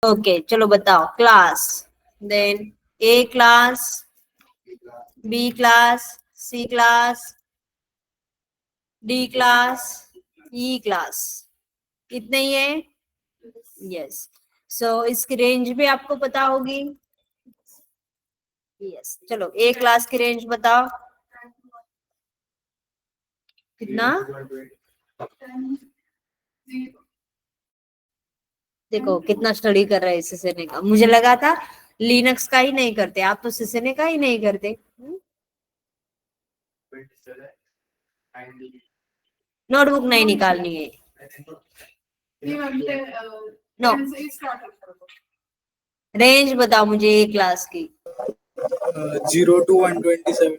Okay चलो बताओ class, then ए class, B class, सी class, D class, ई class, इतने ही है। यस, सो इसकी रेंज भी आपको पता होगी। यस, चलो ए क्लास की रेंज बताओ कितना। देखो कितना स्टडी कर रहे हैं सिसने का, मुझे लगा था लिनक्स का ही नहीं करते आप, तो सिसने का ही नहीं करते। नोटबुक नहीं निकालनी है। नो, रेंज बताओ मुझे ए क्लास की। 0 to 127।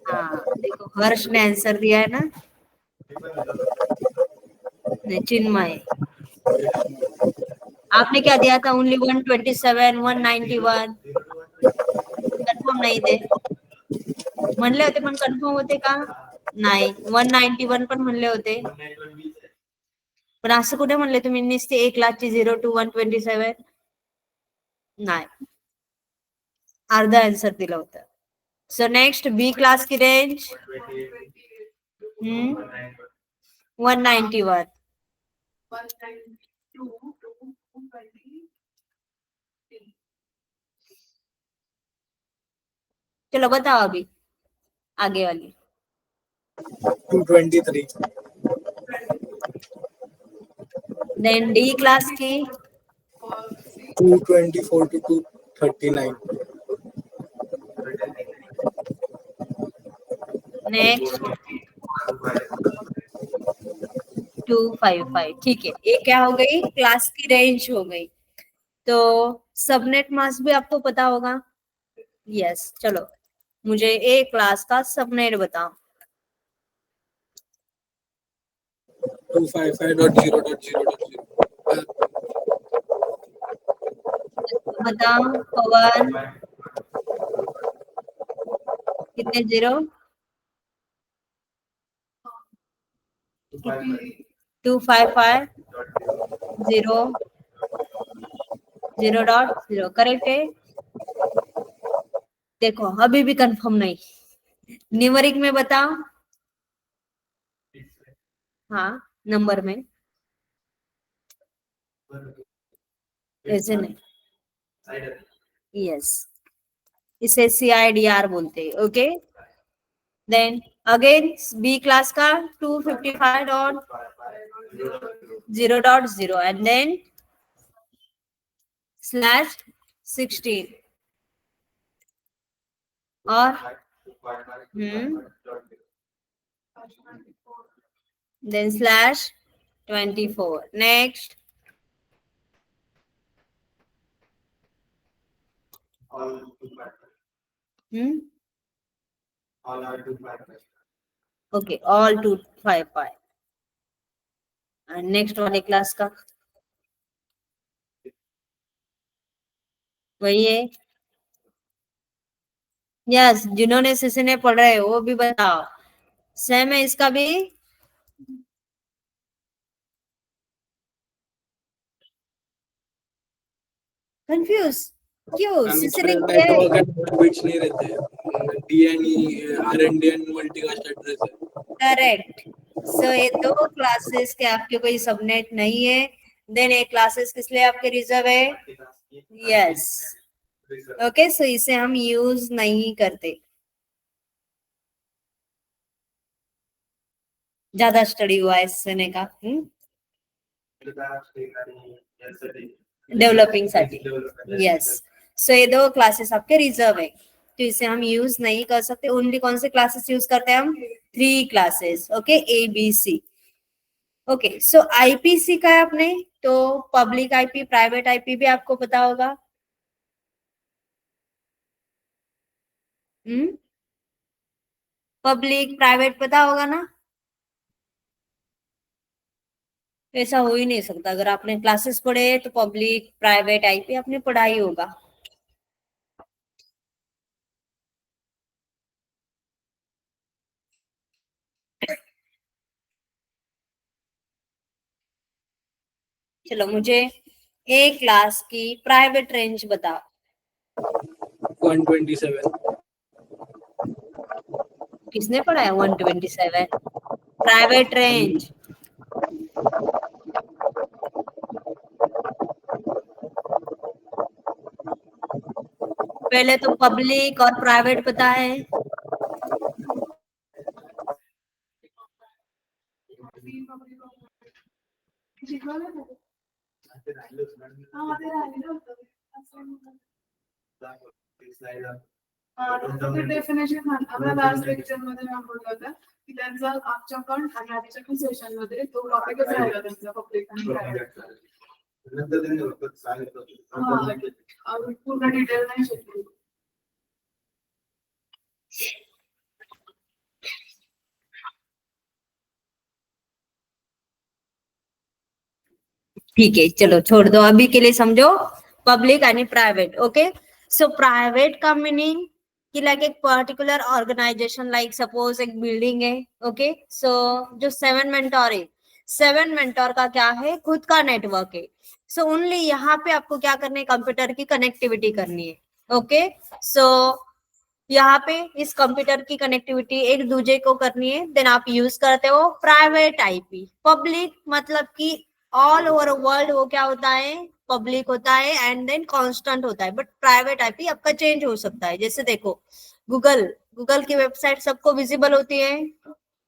हाँ देखो हर्ष ने आंसर दिया है ना, नहीं चिन्मय, आपने क्या दिया था? ओनली 127, 191, कन्फर्म नहीं थे म्हणले होते पण कन्फर्म होते का नाही, 191 पण म्हणले होते पण असं कुठे म्हणले तुम्ही नुसते एक लाखची 0 to 127? नाही, अर्धा आन्सर दिला होता. सो नेक्स्ट बी क्लास की रेंज 191. चलो बताओ अभी आगे वाली. 223। देन डी क्लास की 224 to 239। नेक्स्ट 255. ठीक है, ये क्या हो गई? क्लास की रेंज हो गई. तो सबनेट मास्क भी आपको पता होगा. यस, चलो मुझे ए क्लास का सबनेट बताओ. 255.0.0.0। बताओ पवन, कितने जीरो? 255 0 0.0 करेक्ट है. देखो अभी भी कंफर्म नहीं. न्यूमरिक में बताओ. हाँ, नंबर में ऐसे नहीं. यस, इसे CIDR बोलते हैं. Okay, then again B class का 255.0.0 एंड देन /16 और then /24. Next okay, all 255. Next वाले क्लास का वही है. यस, जिन्होंने सीसीने पढ़ रहे हो वो भी बताओ. सेम है इसका भी. कंफ्यूज क्यों? सीसीने क्या है? बिट्स नहीं रहते, DNE RND and multicast address है. करेक्ट. सो ये दो क्लासेस के आपके कोई सबनेट नहीं है. देन ये क्लासेस किस लिए आपके रिजर्व है? यस. ओके, सो इसे हम यूज नहीं करते. ज्यादा स्टडी हुआ है इसने का डेव्हलपिंग साठी. यस, सो ये दो क्लासेस आपके रिजर्व है, तो इसे हम यूज नहीं कर सकते. ओनली कौन से क्लासेस यूज करते हैं हम? 3 क्लासेस. Okay, ABC. ओके, सो IP सीखा है आपने, तो पब्लिक IP, प्राइवेट IP भी आपको पता होगा. पब्लिक प्राइवेट पता होगा ना. ऐसा हो ही नहीं सकता. अगर आपने क्लासेस पढ़े तो पब्लिक प्राइवेट IP आपने पढ़ा ही होगा. चलो मुझे ए क्लास की प्राइवेट रेंज बताओ। 127। किसने पढ़ा है 127? Private range. पहले तो पब्लिक और प्राइवेट पता है। डेफिनेशन आपल्या लास्ट लेक्चर मध्ये मॅम बोलला होता की त्यांचा आमच्या पण आणि आधीच्या पण सेशन मध्ये तो टॉपिकच राहिला त्यांचा पब्लिक आणि प्रायव्हेट. पूर्ण डिटेल नाही शिकलो. ठीक है, चलो छोड़ दो, अभी के लिए समझो पब्लिक आणि प्राइवेट. ओके, सो प्राइवेट का मीनिंग कि लाइक एक पर्टिकुलर ऑर्गेनाइजेशन, लाइक सपोज एक बिल्डिंग है. ओके, सो जो 7 मेंटोर है, 7 मेंटोर का क्या है, खुद का नेटवर्क है. सो ओनली यहाँ पे आपको क्या करना है, कंप्यूटर की कनेक्टिविटी करनी है. ओके, सो यहाँ पे इस कंप्यूटर की कनेक्टिविटी एक दूसरे को करनी है. देन आप यूज करते हो प्राइवेट आईपी. पब्लिक मतलब कि ऑल ओवर वर्ल्ड वो क्या होता है, पब्लिक होता है एंड देन कांस्टेंट होता है. बट प्राइवेट आईपी आपका चेंज हो सकता है. जैसे देखो गूगल की वेबसाइट सबको विजिबल होती है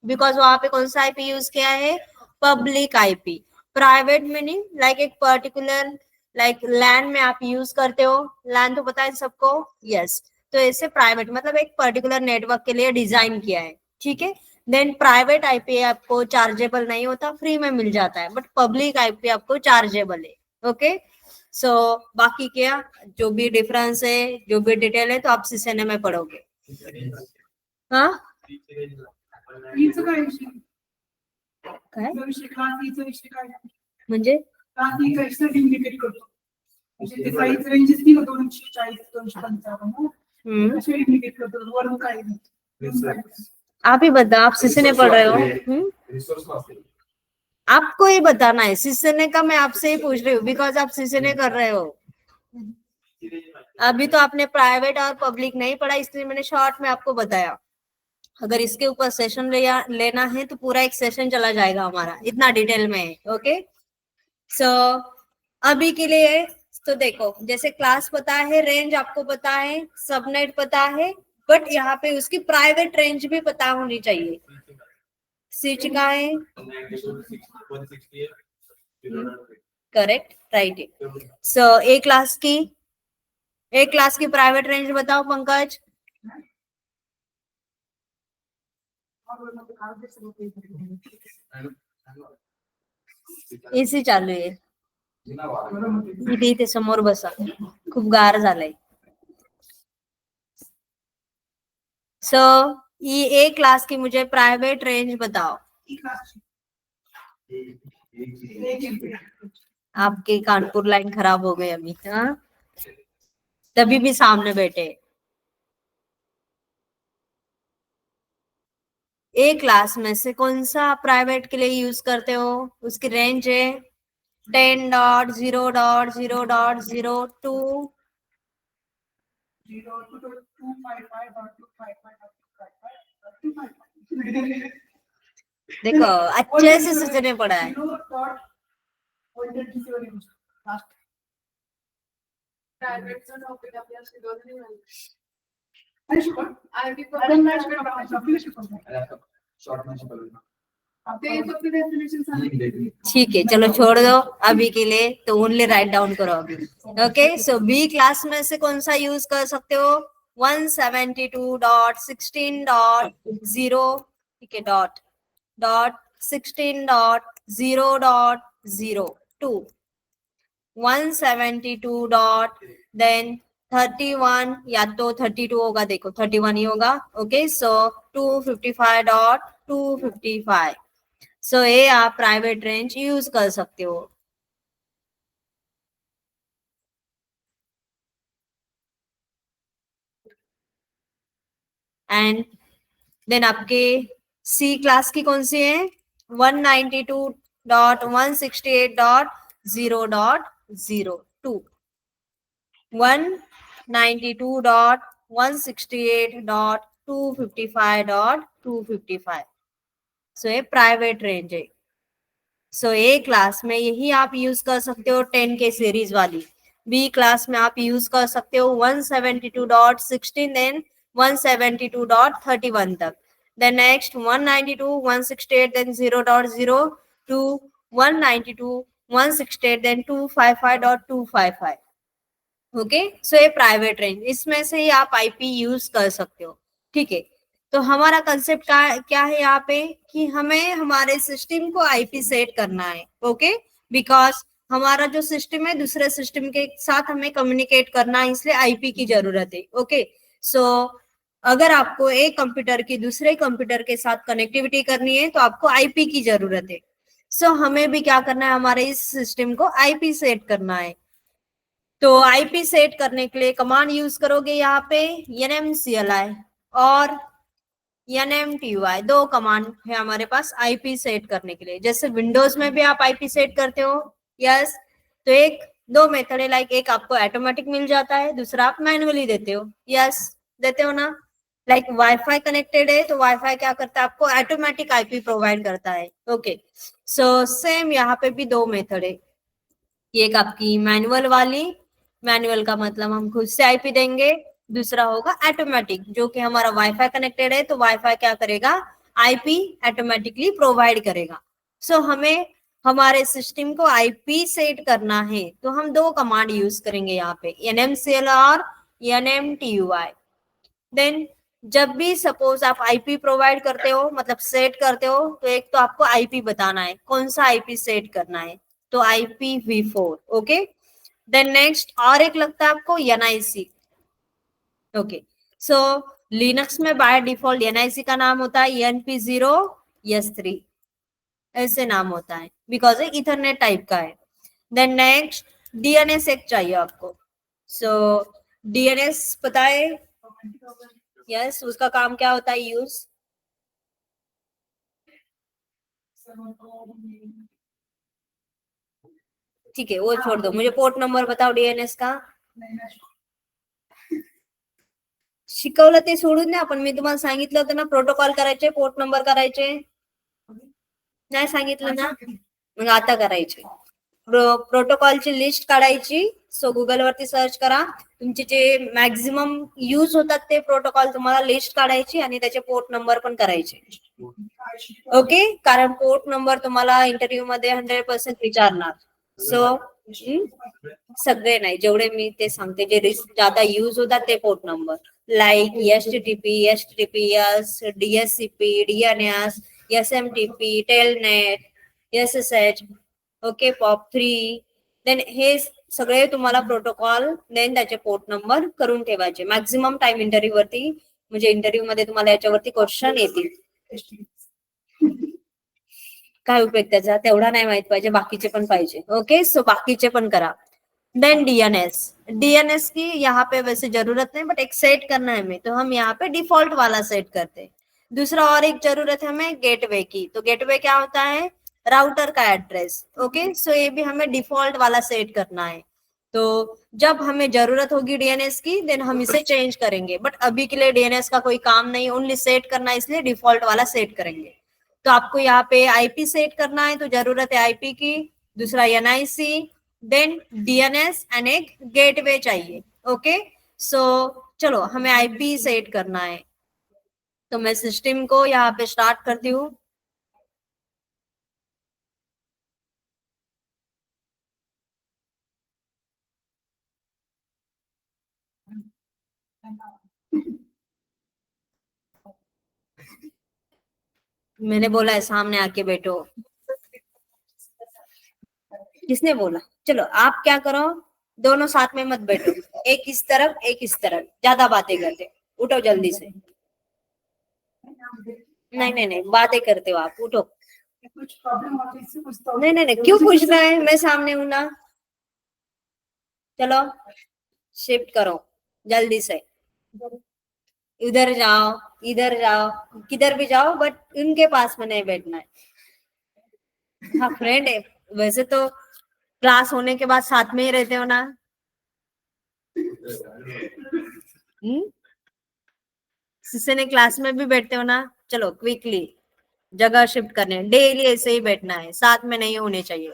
बिकॉज वहां पे कौन सा आईपी यूज किया है, public IP. Private meaning like एक पर्टिकुलर लाइक लैंड में आप यूज करते हो. लैंड तो पता है सबको, यस. तो ऐसे प्राइवेट मतलब एक पर्टिकुलर नेटवर्क के लिए डिजाइन किया है. ठीक है, देन प्राइवेट आईपी आपको चार्जेबल नहीं होता, फ्री में मिल जाता है. बट पब्लिक आईपी आपको चार्जेबल है. ओके, सो बाकी क्या जो भी डिफरेंस है, जो भी डिटेल है, तो आप सीसीएनए में पढ़ोगे. हाँ ईचं काय विषय? काय ईचा विषय क्लास ईचा विषय काय? म्हणजे क्लास ई काय इंडिकेट करतो. म्हणजे ते साईज रेंजेस ती 240 255 असे इंडिकेट करतो. वरून काय नाही. आप ही बताओ, आप सीसीएनए पढ़ रहे हो. आपको ही बताना है. सीसीएनए का मैं आपसे ही पूछ रही हूँ बिकॉज आप सीसीएनए कर रहे हो. अभी तो आपने प्राइवेट और पब्लिक नहीं पढ़ा, इसलिए मैंने शॉर्ट में आपको बताया. अगर इसके ऊपर सेशन लेना है तो पूरा एक सेशन चला जाएगा हमारा, इतना डिटेल में है. ओके, सो अभी के लिए तो देखो, जैसे क्लास पता है, रेंज आपको पता है, सबनेट पता है, बट यहाँ पे उसकी प्राइवेट रेंज भी पता होनी चाहिए. स्विच का है, करेक्ट, राइट. सो ए क्लास की प्राइवेट रेंज बताओ पंकज. एसी चालू आहे. इथे समोर बसा, खूप गार झालंय. सो ए क्लास की मुझे प्राइवेट रेंज बताओ. आपके कानपुर लाइन खराब हो गई अभी. हाँ, तभी भी सामने बैठे. ए क्लास में से कौन सा प्राइवेट के लिए यूज करते हो, उसकी रेंज है 10.0.0.0.02. देखो अच्छे से सोचने पड़ा है. ठीक है, चलो छोड़ दो अभी के लिए, तो ओनली राइट डाउन करो अभी. ओके, सो बी क्लास में से कौन सा यूज कर सकते हो, 172.16.0. ठीक है, डॉट 16.0.0.02. 172 डॉट देन 31 या तो 32 होगा, देखो 31 ही होगा. ओके, सो 255.255. सो ये आप प्राइवेट रेंज यूज कर सकते हो. एंड देन आपके सी क्लास की कौन सी है, 192.168.0.0. 192.168.2 168.255.255. सो ये प्राइवेट रेंज है. सो ए क्लास में यही आप यूज कर सकते हो 10 के सीरीज वाली. बी क्लास में आप यूज कर सकते हो 172.16 देन 172.31 तक. Then next 192, 168 then 0.0 to 192, 168 then 255.255. Okay. So ये प्राइवेट रेंज, इसमें से ही आप आईपी यूज कर सकते हो. ठीक है. तो हमारा कंसेप्ट क्या है यहाँ पे कि हमें हमारे सिस्टम को आईपी सेट करना है. ओके. बिकॉज हमारा जो सिस्टम है दूसरे सिस्टम के साथ हमें कम्युनिकेट करना है, इसलिए आईपी की जरूरत है. ओके. सो अगर आपको एक कंप्यूटर की दूसरे कंप्यूटर के साथ कनेक्टिविटी करनी है तो आपको आईपी की जरूरत है. सो हमें भी क्या करना है, हमारे इस सिस्टम को आईपी सेट करना है. तो आईपी सेट करने के लिए कमांड यूज करोगे यहाँ पे nmcli और nmtui. दो कमांड है हमारे पास आईपी सेट करने के लिए. जैसे विंडोज में भी आप आईपी सेट करते हो. यस. तो एक दो मेथड है, लाइक एक आपको ऑटोमेटिक मिल जाता है, दूसरा आप मैनुअली देते हो. यस, देते हो ना. लाइक वाईफाई कनेक्टेड है तो वाईफाई क्या करता है, आपको ऑटोमेटिक आईपी प्रोवाइड करता है. ओके. सो सेम यहाँ पे भी दो मेथड है. एक आपकी मैनुअल वाली, मैनुअल का मतलब हम खुद से आईपी देंगे. दूसरा होगा ऑटोमेटिक, जो कि हमारा वाईफाई कनेक्टेड है तो वाईफाई क्या करेगा, आईपी ऑटोमेटिकली प्रोवाइड करेगा. सो हमें हमारे सिस्टम को आईपी सेट करना है तो हम दो कमांड यूज करेंगे यहाँ पे, nmcl और nmtui. देन जब भी सपोज आप आईपी प्रोवाइड करते हो, मतलब सेट करते हो, तो एक तो आपको आईपी बताना है, कौन सा आईपी सेट करना है. तो IPv4. ओके. देन नेक्स्ट और एक लगता है आपको NIC. ओके. सो लिनक्स में बाय डिफॉल्ट NIC का नाम होता है NP0S3, ऐसे नाम होता है, बिकॉज ये इथरनेट टाइप का है. देन नेक्स्ट DNS एक चाहिए आपको. सो DNS पता है. यस. उसका काम क्या होता है, यूज. ठीक है, वो छोड़ दो, मुझे पोर्ट नंबर बताओ DNS का. शिकवलं ते सोडून द्या. पण मी तुम्हाला सांगितलं होतं ना प्रोटोकॉल करायचे, पोर्ट नंबर करायचे. नाही सांगितलं ना, मग आता करायचे. प्रोटोकॉलची लिस्ट काढायची. सो गुगल वरती सर्च करा, तुमचे जे मॅक्झिमम यूज होतात ते प्रोटोकॉल तुम्हाला लिस्ट काढायची आणि त्याचे पोर्ट नंबर पण करायचे. ओके. कारण पोर्ट नंबर तुम्हाला इंटरव्ह्यू मध्ये 100% विचारणार. सो सगळे नाही, जेवढे मी ते सांगते जे रिस्क ज्यादा यूज होतात ते port number, like HTTP, HTTPS, DSCP, DNS, SMTP, telnet, SSH. Okay. POP3. Then हे सगळे तुम्हाला प्रोटोकॉल देन त्याचे पोर्ट नंबर करून ठेवायचे. मॅक्झिमम टाइम इंटरव्ह्यू वरती, म्हणजे इंटरव्ह्यू मध्ये तुम्हाला याच्यावरती क्वेश्चन येतील. काय उपयोग त्याचा, तेवढा नाही माहित पाहिजे, बाकीचे पण पाहिजे. ओके. सो बाकीचे पण करा. देन DNS की यहाँ पे वैसे जरूरत नहीं, बट एक सेट करना है हमें, तो हम यहाँ पे डिफॉल्ट वाला सेट करते हैं. दूसरा और एक जरूरत है हमें गेटवे की. तो गेटवे क्या होता है, राउटर का एड्रेस. ओके. सो ये भी हमें डिफॉल्ट वाला सेट करना है. तो जब हमें जरूरत होगी DNS की देन हम इसे चेंज करेंगे, बट अभी के लिए DNS का कोई काम नहीं, ओनली सेट करना है, इसलिए डिफॉल्ट वाला सेट करेंगे. तो आपको यहाँ पे आईपी सेट करना है तो जरूरत है आईपी की, दूसरा NIC, देन DNS एंड एक गेटवे चाहिए. ओके. सो चलो हमें आईपी सेट करना है, तो मैं सिस्टम को यहाँ पे स्टार्ट करती हूँ. मैंने बोला है सामने आके बैठो. किसने बोला. चलो आप क्या करो, दोनों साथ में मत बैठो, एक इस तरफ एक इस तरफ, ज्यादा बातें करते. उठो जल्दी से. नहीं नहीं नहीं, बातें करते हो आप, उठो. कुछ प्रॉब्लम होती है इससे पूछता हूँ. नहीं नहीं नहीं, क्यों पूछना है, मैं सामने हूं ना. चलो शिफ्ट करो जल्दी से. इधर जाओ, इधर जाओ, किधर भी जाओ, बट उनके पास में नहीं बैठना है. हाँ फ्रेंड है वैसे तो, क्लास होने के बाद साथ में ही रहते हो ना? किसी ने क्लास में भी बैठते हो ना? चलो क्विकली जगह शिफ्ट करने, डेली ऐसे ही बैठना है, साथ में नहीं होने चाहिए।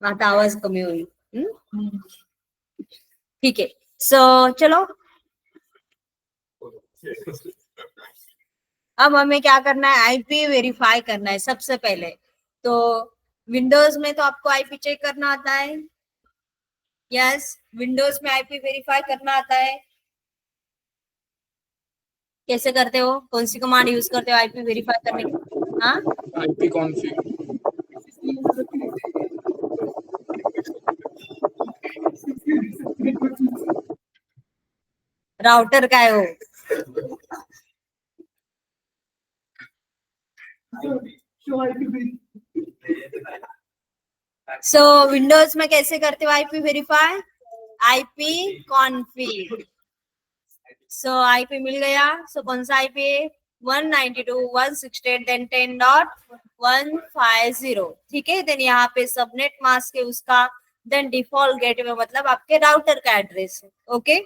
आता आवाज कमी हुई। ठीक है, सो चलो अब हमें क्या करना है, आईपी वेरीफाई करना है सबसे पहले। तो विंडोज में तो आपको आईपी चेक करना आता है। यस, विंडोज में आईपी वेरीफाई करना आता है। कैसे करते हो, कौन सी कमांड यूज करते हो आईपी वेरीफाई करने के? हाँ, आईपी कॉन्फिग। राउटर का है वो। सो विंडोज में कैसे करते हो IP verify? IP config. So IP मिल गया। सो कौन सा आईपी है? 192.168 देन 10.150। ठीक है, देन यहाँ पे सबनेट मास्क है उसका, देन डिफॉल्ट गेटवे मतलब आपके राउटर का एड्रेस है। ओके,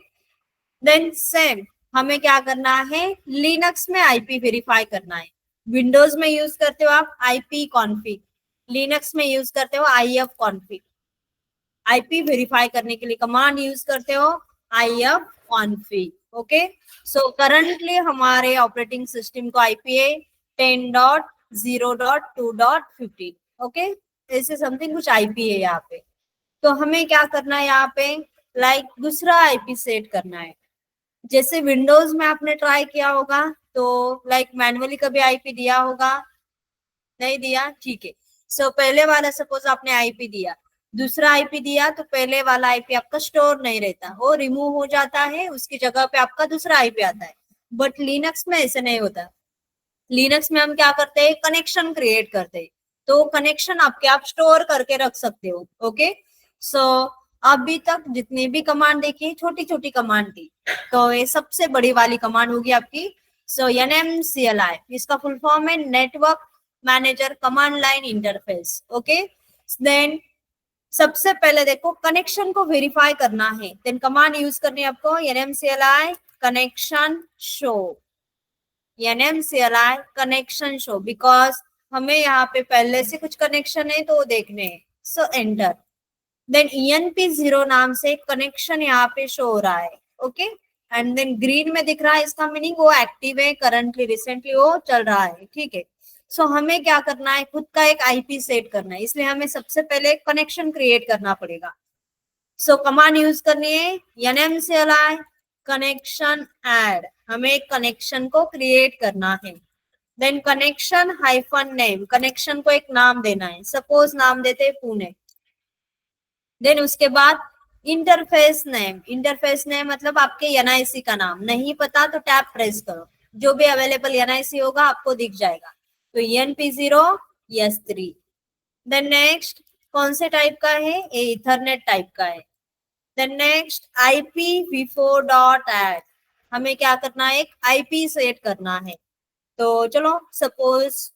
देन सेम हमें क्या करना है, लिनक्स में आईपी वेरीफाई करना है। विंडोज में यूज करते हो आप आईपी कॉन्फिग, लिनक्स में यूज करते हो आईएफ कॉन्फिग। आईपी वेरीफाई करने के लिए कमांड यूज करते हो if config. Okay, so currently हमारे ऑपरेटिंग सिस्टम को आईपी है 10.0.2.15। ओके, ऐसे समथिंग कुछ आईपी है यहाँ पे। तो हमें क्या करना है यहाँ पे, लाइक दूसरा आईपी सेट करना है। जैसे विंडोज में आपने ट्राई किया होगा तो लाइक मैनुअली कभी आईपी दिया होगा, नहीं दिया? ठीक है, सो पहले वाला सपोज आपने आईपी दिया, दूसरा आईपी दिया, तो पहले वाला आईपी आपका स्टोर नहीं रहता, वो रिमूव हो जाता है, उसकी जगह पे आपका दूसरा आईपी आता है। बट लिनक्स में ऐसे नहीं होता। लिनक्स में हम क्या करते हैं, कनेक्शन क्रिएट करते हैं, तो कनेक्शन आपके आप स्टोर करके रख सकते हो। ओके, सो अभी तक जितनी भी कमांड देखी, छोटी छोटी कमांड थी, तो ये सबसे बड़ी वाली कमांड होगी आपकी। सो NMCLI, इसका फुल फॉर्म है network manager command line interface. Okay, then सबसे पहले देखो कनेक्शन को वेरीफाई करना है, देन कमांड यूज करनी है आपको NMCLI connection show, NMCLI connection show, because हमें यहाँ पे पहले से कुछ कनेक्शन है तो वो देखने हैं। सो एंटर, देन ENP0 नाम से कनेक्शन यहाँ पे शो हो रहा है। ओके, एंड देन ग्रीन में दिख रहा है, इसका मीनिंग वो एक्टिव है, करंटली रिसेंटली वो चल रहा है। ठीक है, सो हमें क्या करना है, खुद का एक आईपी सेट करना है, इसलिए हमें सबसे पहले कनेक्शन क्रिएट करना पड़ेगा। सो कमांड यूज करनी है NMCLI कनेक्शन ऐड, हमें एक कनेक्शन को क्रिएट करना है। Then connection hyphen name, connection को एक नाम देना है, सपोज नाम देते हैं पुणे। देन उसके बाद इंटरफेस नेम, इंटरफेस नेम मतलब आपके NIC का नाम, नहीं पता तो टैब प्रेस करो, जो भी अवेलेबल NIC होगा आपको दिख जाएगा। तो ENP0 S3। देन नेक्स्ट कौन से टाइप का है, ये इथरनेट टाइप का है। देन नेक्स्ट IPv4.add, हमें क्या करना है, एक आईपी सेट करना है। तो चलो सपोज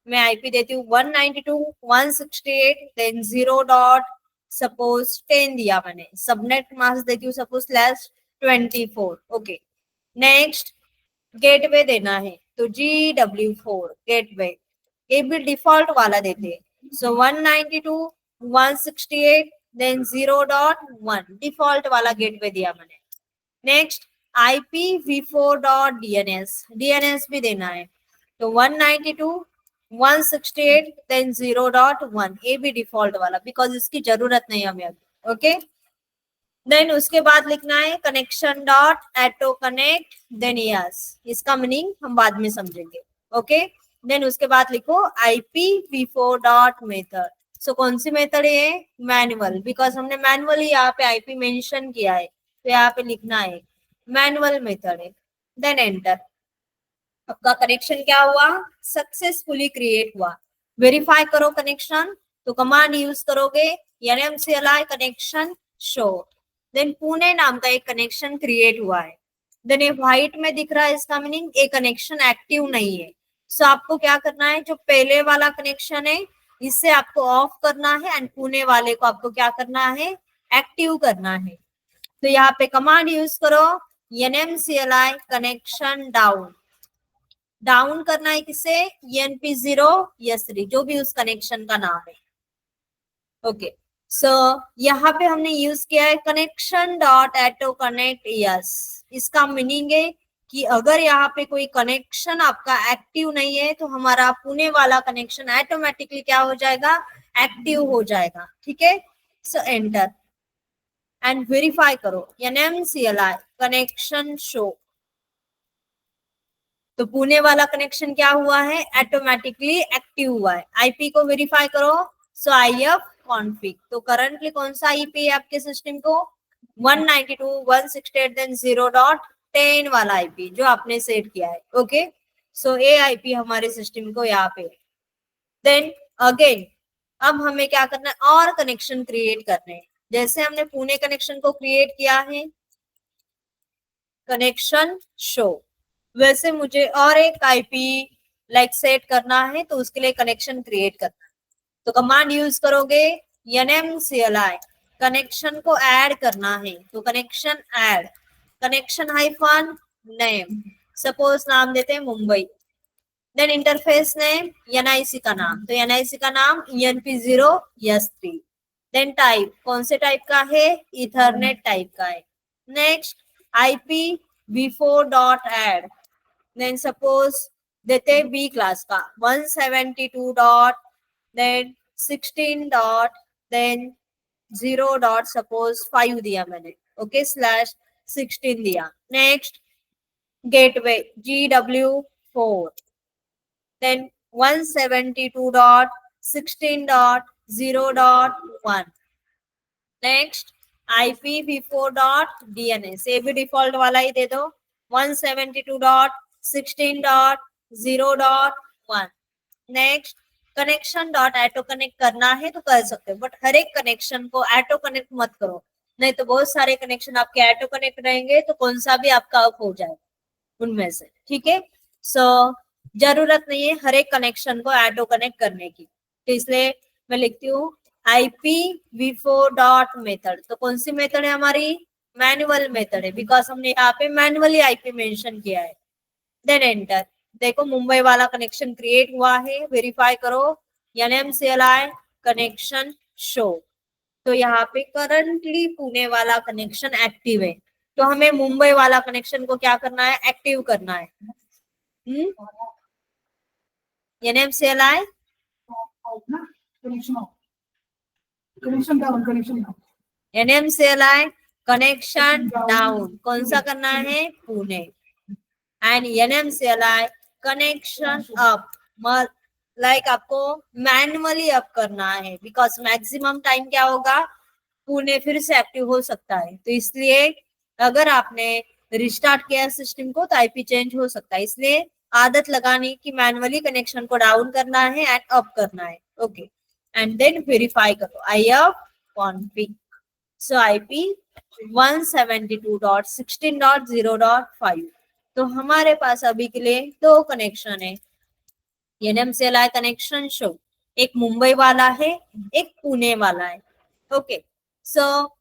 मैं आईपी देती हूँ 192.168 देन 0. सपोज 10 दिया मैंने, सबनेट मास्क देती हूँ सपोज /24। ओके, नेक्स्ट गेटवे देना है, तो GW4 गेटवे, ये भी डिफॉल्ट वाला देते हैं। सो 192.168 देन 0.1 डिफॉल्ट वाला गेटवे दिया मैंने। नेक्स्ट IPv4.DNS, DNS भी देना है, तो 192.168 देन 0.1, ये भी डिफॉल्ट वाला, बिकॉज इसकी जरूरत नहीं हमें अभी। ओके, देन उसके बाद लिखना है कनेक्शन डॉट एटो कनेक्ट, देन यस, इसका मीनिंग हम बाद में समझेंगे। ओके, देन उसके बाद लिखो IPv4 डॉट मेथड। सो कौन सी मेथड है, मैनुअल, बिकॉज हमने मैनुअली यहाँ पे आईपी मेंशन किया है, तो यहाँ पे लिखना है मैनुअल मेथड है। देन एंटर, आपका कनेक्शन क्या हुआ, सक्सेसफुली क्रिएट हुआ। वेरीफाई करो कनेक्शन, तो कमांड यूज करोगे NMCLI connection show. Then Pune नाम का एक कनेक्शन क्रिएट हुआ है। देन ये व्हाइट में दिख रहा है, इसका मीनिंग ये कनेक्शन एक्टिव नहीं है। सो आपको क्या करना है, जो पहले वाला कनेक्शन है इसे आपको ऑफ करना है एंड पुणे वाले को आपको क्या करना है, एक्टिव करना है। तो यहाँ पे कमांड यूज करो NMCLI कनेक्शन डाउन। डाउन करना है किसे, ENP0 S3, जो भी उस कनेक्शन का नाम है। ओके, सो यहाँ पे हमने यूज किया है कनेक्शन डॉट एटो कनेक्ट यस। इसका मीनिंग है कि अगर यहाँ पे कोई कनेक्शन आपका एक्टिव नहीं है तो हमारा पुणे वाला कनेक्शन ऑटोमेटिकली क्या हो जाएगा, एक्टिव हो जाएगा। ठीक है, सो एंटर एंड वेरीफाई करो NMCLI कनेक्शन शो। तो पुणे वाला कनेक्शन क्या हुआ है, ऑटोमेटिकली एक्टिव हुआ है। आईपी को वेरीफाई करो, सो IF कॉन्फिग। तो करंटली कौन सा आईपी है आपके सिस्टम को, 192.168 देन 0.10 वाला आईपी जो आपने सेट किया है। ओके, सो ये आईपी हमारे सिस्टम को यहाँ पे। देन अगेन अब हमें क्या करना है, और कनेक्शन क्रिएट करने हैं। जैसे हमने पुणे कनेक्शन को क्रिएट किया है कनेक्शन शो, वैसे मुझे और एक आईपी लाइक सेट करना है, तो उसके लिए कनेक्शन क्रिएट करना है। तो कमांड यूज करोगे NMCLI कनेक्शन को ऐड करना है। तो connection add, connection hyphen name, suppose नाम देते हैं Mumbai. Then interface name NIC का नाम, तो NIC का नाम ENP0 S3। देन टाइप, कौन से टाइप का है, इथरनेट टाइप का है। Next IP v4 dot add, then suppose देते हैं बी क्लास का 172 dot then 16 dot then 0 dot suppose 5 दिया मैंने। ओके, स्लैश 16 दिया। Next gateway GW4 then 172.16.0.1। Next IPv4.DNS, ये भी डिफॉल्ट वाला ही दे दो 172.16.0.1। नेक्स्ट कनेक्शन डॉट एटो कनेक्ट करना है तो कर सकते हो, बट हर एक कनेक्शन को एटो कनेक्ट मत करो, नहीं तो बहुत सारे कनेक्शन आपके एटो कनेक्ट रहेंगे तो कौन सा भी आपका ऑफ हो जाएगा उनमें से। ठीक है, सो जरूरत नहीं है हर एक कनेक्शन को एटो कनेक्ट करने की, तो इसलिए मैं लिखती हूँ IPv4 डॉट मेथड। तो कौन सी मेथड है हमारी, मैनुअल मेथड है, बिकॉज हमने यहाँ पे मैनुअली आईपी मेंशन किया है। देन एंटर, देखो मुंबई वाला कनेक्शन क्रिएट हुआ है, वेरीफाई करो NMCLI कनेक्शन शो। तो यहाँ पे करंटली पुणे वाला कनेक्शन एक्टिव है, तो हमें मुंबई वाला कनेक्शन को क्या करना है, एक्टिव करना है। NMCLI connection down, connection down, NMCLI connection down, कौन सा करना है, Pune. And NMCLI connection up, like आपको मैनुअली अप करना है, बिकॉज मैक्सिमम टाइम क्या होगा, पुणे फिर से एक्टिव हो सकता है, तो इसलिए अगर आपने रिस्टार्ट किया सिस्टम को तो आईपी चेंज हो सकता है, इसलिए आदत लगानी कि मैनुअली कनेक्शन को डाउन करना है एंड अप करना है। ओके, एंड देन वेरीफाई करो IF कॉन्फिग। So IP 172.16.0.5। तो हमारे पास अभी के लिए दो कनेक्शन है, NMCLI कनेक्शन शो, एक मुंबई वाला है एक पुणे वाला है। ओके, सो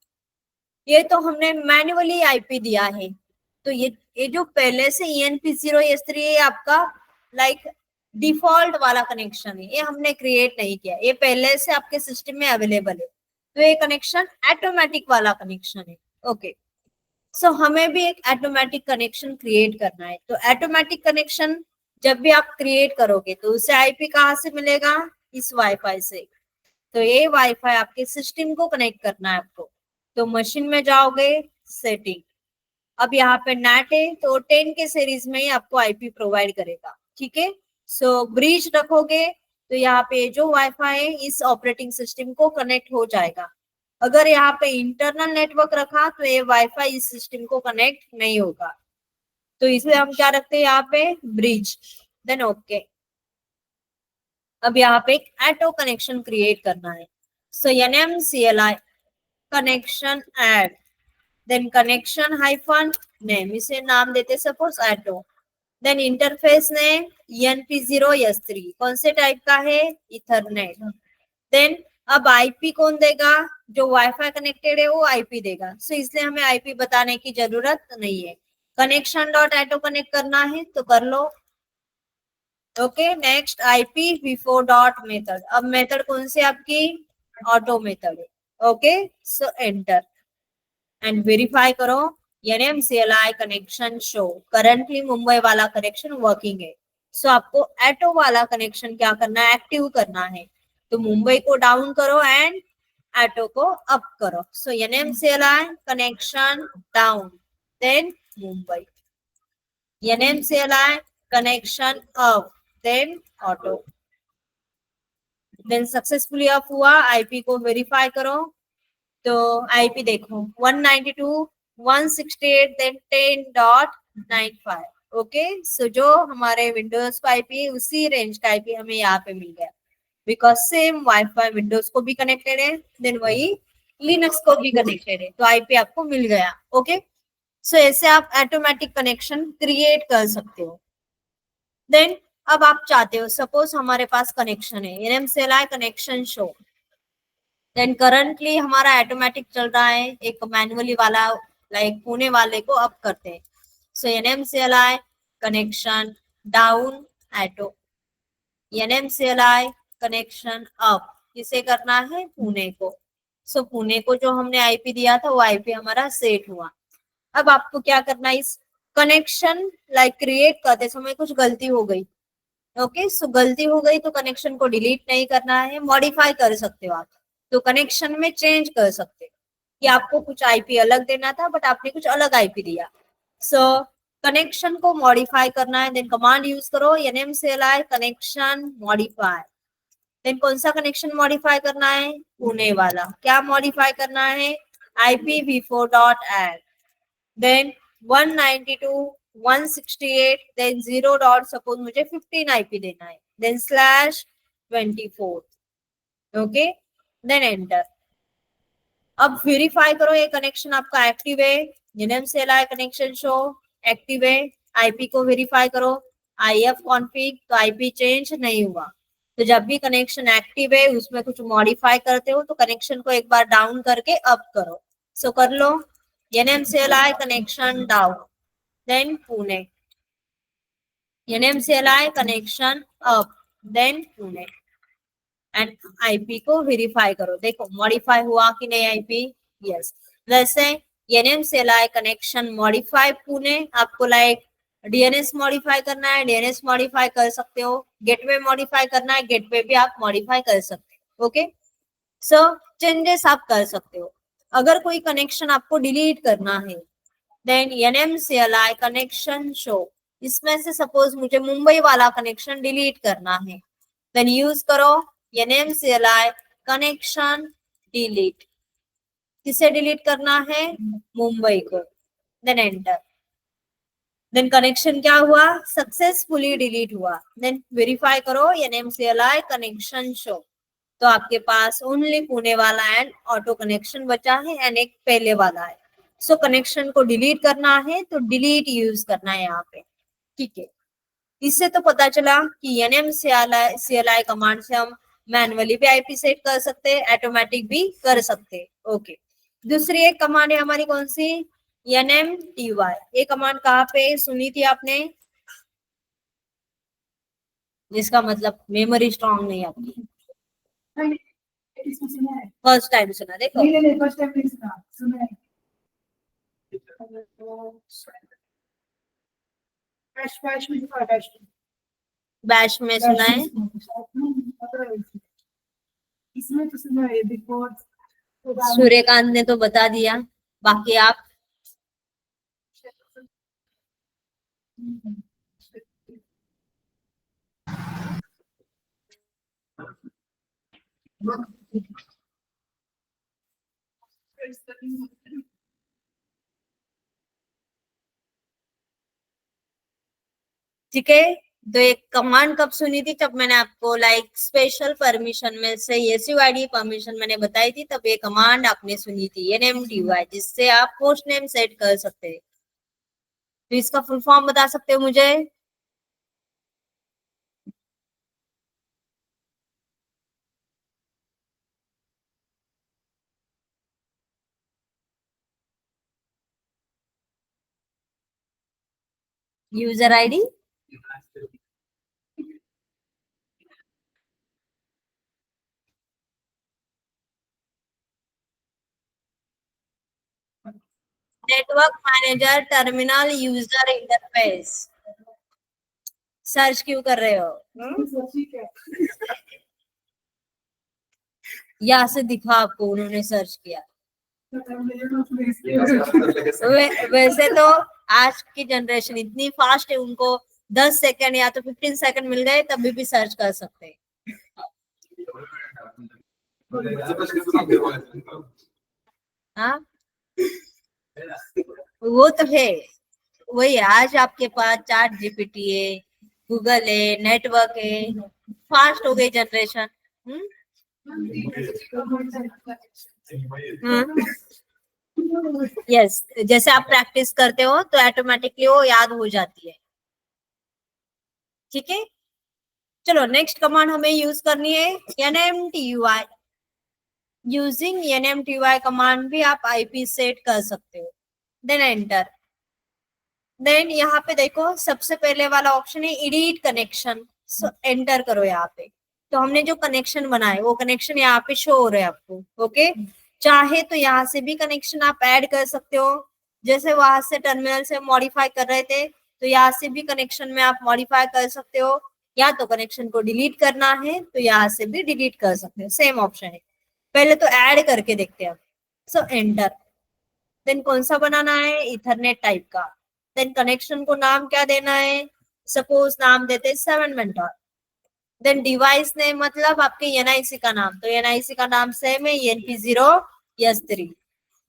ये तो हमने मैन्युअली आईपी दिया है, तो ये जो पहले से ENP0 S3 है आपका लाइक डिफॉल्ट वाला कनेक्शन है, ये हमने क्रिएट नहीं किया, ये पहले से आपके सिस्टम में अवेलेबल है, तो ये कनेक्शन ऑटोमेटिक वाला कनेक्शन है। ओके, सो हमें भी एक ऑटोमेटिक कनेक्शन क्रिएट करना है, तो ऑटोमेटिक कनेक्शन जब भी आप क्रिएट करोगे तो उसे आईपी कहाँ से मिलेगा, इस वाईफाई से। तो ये वाईफाई आपके सिस्टम को कनेक्ट करना है आपको, तो मशीन में जाओगे सेटिंग, अब यहाँ पे नेट है तो 10 के सीरीज में ही आपको आईपी प्रोवाइड करेगा। ठीक है, सो ब्रिज रखोगे तो यहाँ पे जो वाईफाई है इस ऑपरेटिंग सिस्टम को कनेक्ट हो जाएगा। अगर यहाँ पे इंटरनल नेटवर्क रखा तो ये वाईफाई इस सिस्टम को कनेक्ट नहीं होगा, तो इसलिए हम क्या रखते हैं यहाँ पे, ब्रिज। देन ओके, अब यहाँ पे एक एटो कनेक्शन क्रिएट करना है. So NMCLI connection add, then connection hyphen name, इसे नाम देते suppose auto. Then interface name ENP0S3, कौन से टाइप का है, इथरनेट. देन अब आईपी कौन देगा, जो वाईफाई कनेक्टेड है वो आईपी देगा. सो इसलिए हमें आईपी बताने की जरूरत नहीं है. कनेक्शन डॉट एटो कनेक्ट करना है तो कर लो. Okay, next IPv4 dot method. अब मेथड कौन सी आपकी, ऑटो मेथड है. Okay, so enter and verify करो. NMCLI connection show, currently Mumbai वाला कनेक्शन वर्किंग है. सो आपको एटो वाला कनेक्शन क्या करना है, एक्टिव करना है. तो मुंबई को डाउन करो एंड एटो को अप करो. So NMCLI connection down, then Mumbai. NMCLI connection up, then auto. Then successfully up हुआ. आईपी को वेरीफाई करो. तो आईपी देखो 192.168 देन 10.95. ओके, सो जो हमारे विंडोज का आईपी है उसी रेंज का आईपी हमें यहाँ पे मिल गया, बिकॉज सेम वाईफाई विंडोज को भी कनेक्टेड है, देन वही लिनक्स को भी कनेक्टेड है, तो आईपी आपको मिल गया. ओके, सो ऐसे आप ऑटोमेटिक कनेक्शन क्रिएट कर सकते हो. देन अब आप चाहते हो, सपोज हमारे पास कनेक्शन है NMCLI connection show, then currently हमारा ऑटोमेटिक चल रहा है, एक मैनुअली वाला लाइक पुणे वाले को अप करते हैं. सो NMCLI कनेक्शन डाउन एटो, NMCLI कनेक्शन अप, किसे करना है, पुणे को. सो पुणे को जो हमने आईपी दिया था वो आईपी हमारा सेट हुआ. अब आपको क्या करना है, इस कनेक्शन लाइक क्रिएट करते समय कुछ गलती हो गई. ओके, सो गलती हो गई तो कनेक्शन को डिलीट नहीं करना है, मॉडिफाई कर सकते हो आप. तो कनेक्शन में चेंज कर सकते हो कि आपको कुछ आईपी अलग देना था बट आपने कुछ अलग आईपी दिया. सो कनेक्शन को मॉडिफाई करना है, देन कमांड यूज करो NMCLI कनेक्शन मॉडिफाई. देन कौन सा कनेक्शन मॉडिफाई करना है, पुणे वाला. क्या मॉडिफाई करना है, IPv4 dot add, then 192.168 then 0 dot, suppose मुझे 15 आईपी देना है, देन /24. Okay, then enter. अब वेरीफाई करो ये कनेक्शन आपका एक्टिव है. NMCLI कनेक्शन शो एक्टिव है. आईपी को वेरीफाई करो, IF कॉन्फ़िग, तो आईपी चेंज नहीं हुआ. तो जब भी कनेक्शन एक्टिव है उसमें कुछ मॉडिफाई करते हो तो कनेक्शन को एक बार डाउन करके अप करो. सो कर लो. NMCLI connection down, then Pune. NMCLI connection up, then Pune. And IP को वेरीफाई करो. देखो मॉडिफाई हुआ कि नहीं आईपी, यस. वैसे NMCLI कनेक्शन मॉडिफाई पुणे, आपको लाइक DNS मॉडिफाई करना है, DNS मॉडिफाई कर सकते हो. गेटवे मॉडिफाई करना है, गेटवे भी आप मॉडिफाई कर सकते हो. ओके, सो चेंजेस आप कर सकते हो. अगर कोई कनेक्शन आपको डिलीट करना है, देन NMCLI कनेक्शन शो, इसमें से सपोज मुझे मुंबई वाला कनेक्शन डिलीट करना है, देन यूज करो NMCLI कनेक्शन डिलीट. किसे डिलीट करना है, मुंबई को, देन एंटर. देन कनेक्शन क्या हुआ, सक्सेसफुली डिलीट हुआ. देन वेरीफाई करो NMCLI कनेक्शन शो, तो आपके पास ओनली पुणे वाला एंड ऑटो कनेक्शन बचा है एंड एक पहले वाला है. सो कनेक्शन को डिलीट करना है तो डिलीट यूज करना है यहाँ पे. ठीक है, इससे तो पता चला कि NMCLI कमांड से हम मैनुअली भी आईपी सेट कर सकते हैं, ऑटोमेटिक भी कर सकते हैं. ओके, दूसरी एक कमांड है हमारी, कौन सी, NMTY. ये कमांड कहाँ पे सुनी थी आपने, जिसका मतलब मेमोरी स्ट्रॉन्ग नहीं आपकी, इसमें सुना है, फर्स्ट टाइम सुना. देखो नहीं फर्स्ट टाइम नहीं सुना है. बैश में दिखा, बैश में सुना है. इसमें तो सुना है बिफोर. सूर्यकांत ने तो बता दिया, बाकी आप ठीक है. तो एक कमांड कब सुनी थी? जब मैंने आपको लाइक स्पेशल परमिशन में से SUID परमिशन मैंने बताई थी, तब ये कमांड आपने सुनी थी NMTY, जिससे आप पोस्ट नेम सेट कर सकते हैं। तो इसका फुल फॉर्म बता सकते हो मुझे? User ID, network manager, terminal, user interface. Search क्यों कर रहे हो? यहाँ से दिखा आपको उन्होंने सर्च किया। वैसे तो आज की जनरेशन इतनी फास्ट है, उनको 10 सेकंड या तो 15 सेकंड मिल गए तभी भी सर्च कर सकते हैं। हाँ, वो तो है, वही आज आपके पास चैट GPT है, गूगल है, नेटवर्क है, फास्ट हो गई जनरेशन। यस, जैसे आप प्रैक्टिस करते हो तो ऑटोमेटिकली वो याद हो जाती है। ठीक है, चलो नेक्स्ट कमांड हमें यूज करनी है NMTUI। यूजिंग NMTUI कमांड भी आप IP सेट कर सकते हो। Then enter. देन यहाँ पे देखो सबसे पहले वाला ऑप्शन है एडिट कनेक्शन, एंटर करो यहाँ पे। तो हमने जो कनेक्शन बनाए वो कनेक्शन यहाँ पे शो हो रहे हैं आपको। ओके, चाहे तो यहाँ से भी कनेक्शन आप ऐड कर सकते हो, जैसे वहां से टर्मिनल से मॉडिफाई कर रहे थे तो यहाँ से भी कनेक्शन में आप मॉडिफाई कर सकते हो, या तो कनेक्शन को डिलीट करना है तो यहाँ से भी डिलीट कर सकते हो, सेम ऑप्शन है। पहले तो ऐड करके देखते हैं। सो एंटर। देन कौन सा बनाना है? इथरनेट टाइप का। देन कनेक्शन को नाम क्या देना है? सपोज नाम देते हैं 7 मेंटोर। देन डिवाइस नेम मतलब आपके NIC का नाम, तो NIC का नाम सेम है NP0S3।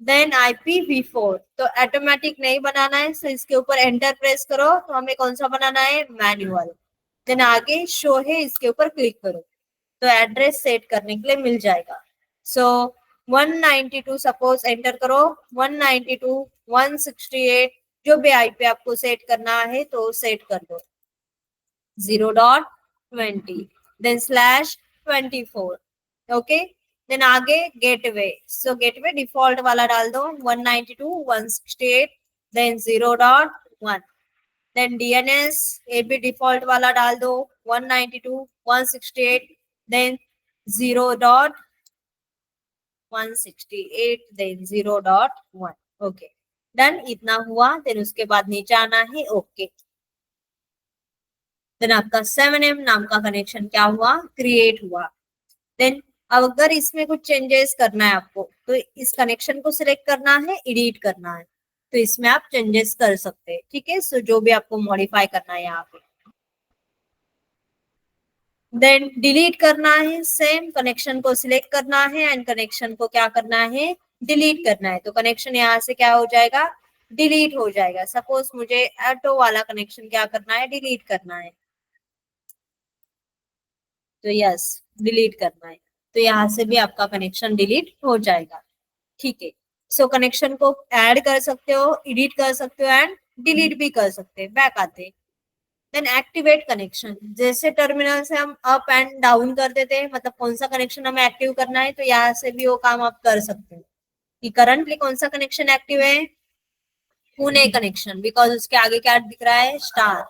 देन IPv4 तो ऑटोमेटिक नहीं बनाना है, सो इसके ऊपर एंटर प्रेस करो। तो हमें कौन सा बनाना है? मैन्युअल। देन आगे शो है, इसके ऊपर क्लिक करो तो एड्रेस सेट करने के लिए मिल जाएगा। सो 192 सपोज एंटर करो, 192.168 जो भी IP आपको सेट करना है तो सेट कर दो, 0.20 देन /24। ओके, देन आगे गेटवे, सो गेटवे डिफॉल्ट वाला डाल दो 192.168 देन 0.1। देन DNS ये भी डिफॉल्ट वाला डाल दो 192.168 देन 0.168 देन 0.1। Okay, done. इतना हुआ, देन उसके बाद नीचे आना है ओके। देन आपका 7M नाम का कनेक्शन क्या हुआ? क्रिएट हुआ। देन अब अगर इसमें कुछ चेंजेस करना है आपको तो इस कनेक्शन को सिलेक्ट करना है, एडिट करना है, तो इसमें आप चेंजेस कर सकते हैं। ठीक है, सो जो भी आपको मॉडिफाई करना है यहाँ पे। देन डिलीट करना है, सेम कनेक्शन को सिलेक्ट करना है एंड कनेक्शन को क्या करना है? डिलीट करना है। तो कनेक्शन यहाँ से क्या हो जाएगा? डिलीट हो जाएगा। सपोज मुझे ऑटो वाला कनेक्शन क्या करना है? डिलीट करना है, तो यस डिलीट करना है, तो यहाँ से भी आपका कनेक्शन डिलीट हो जाएगा। ठीक है, सो कनेक्शन को ऐड कर सकते हो, एडिट कर सकते हो एंड डिलीट भी कर सकते हैं। बैक आते, देन एक्टिवेट कनेक्शन। जैसे टर्मिनल से हम अप एंड डाउन कर देते हैं, मतलब कौन सा कनेक्शन हमें एक्टिव करना है, तो यहाँ से भी वो काम आप कर सकते हो कि करंटली कौन सा कनेक्शन एक्टिव है? पुणे कनेक्शन, बिकॉज उसके आगे क्या दिख रहा है? स्टार।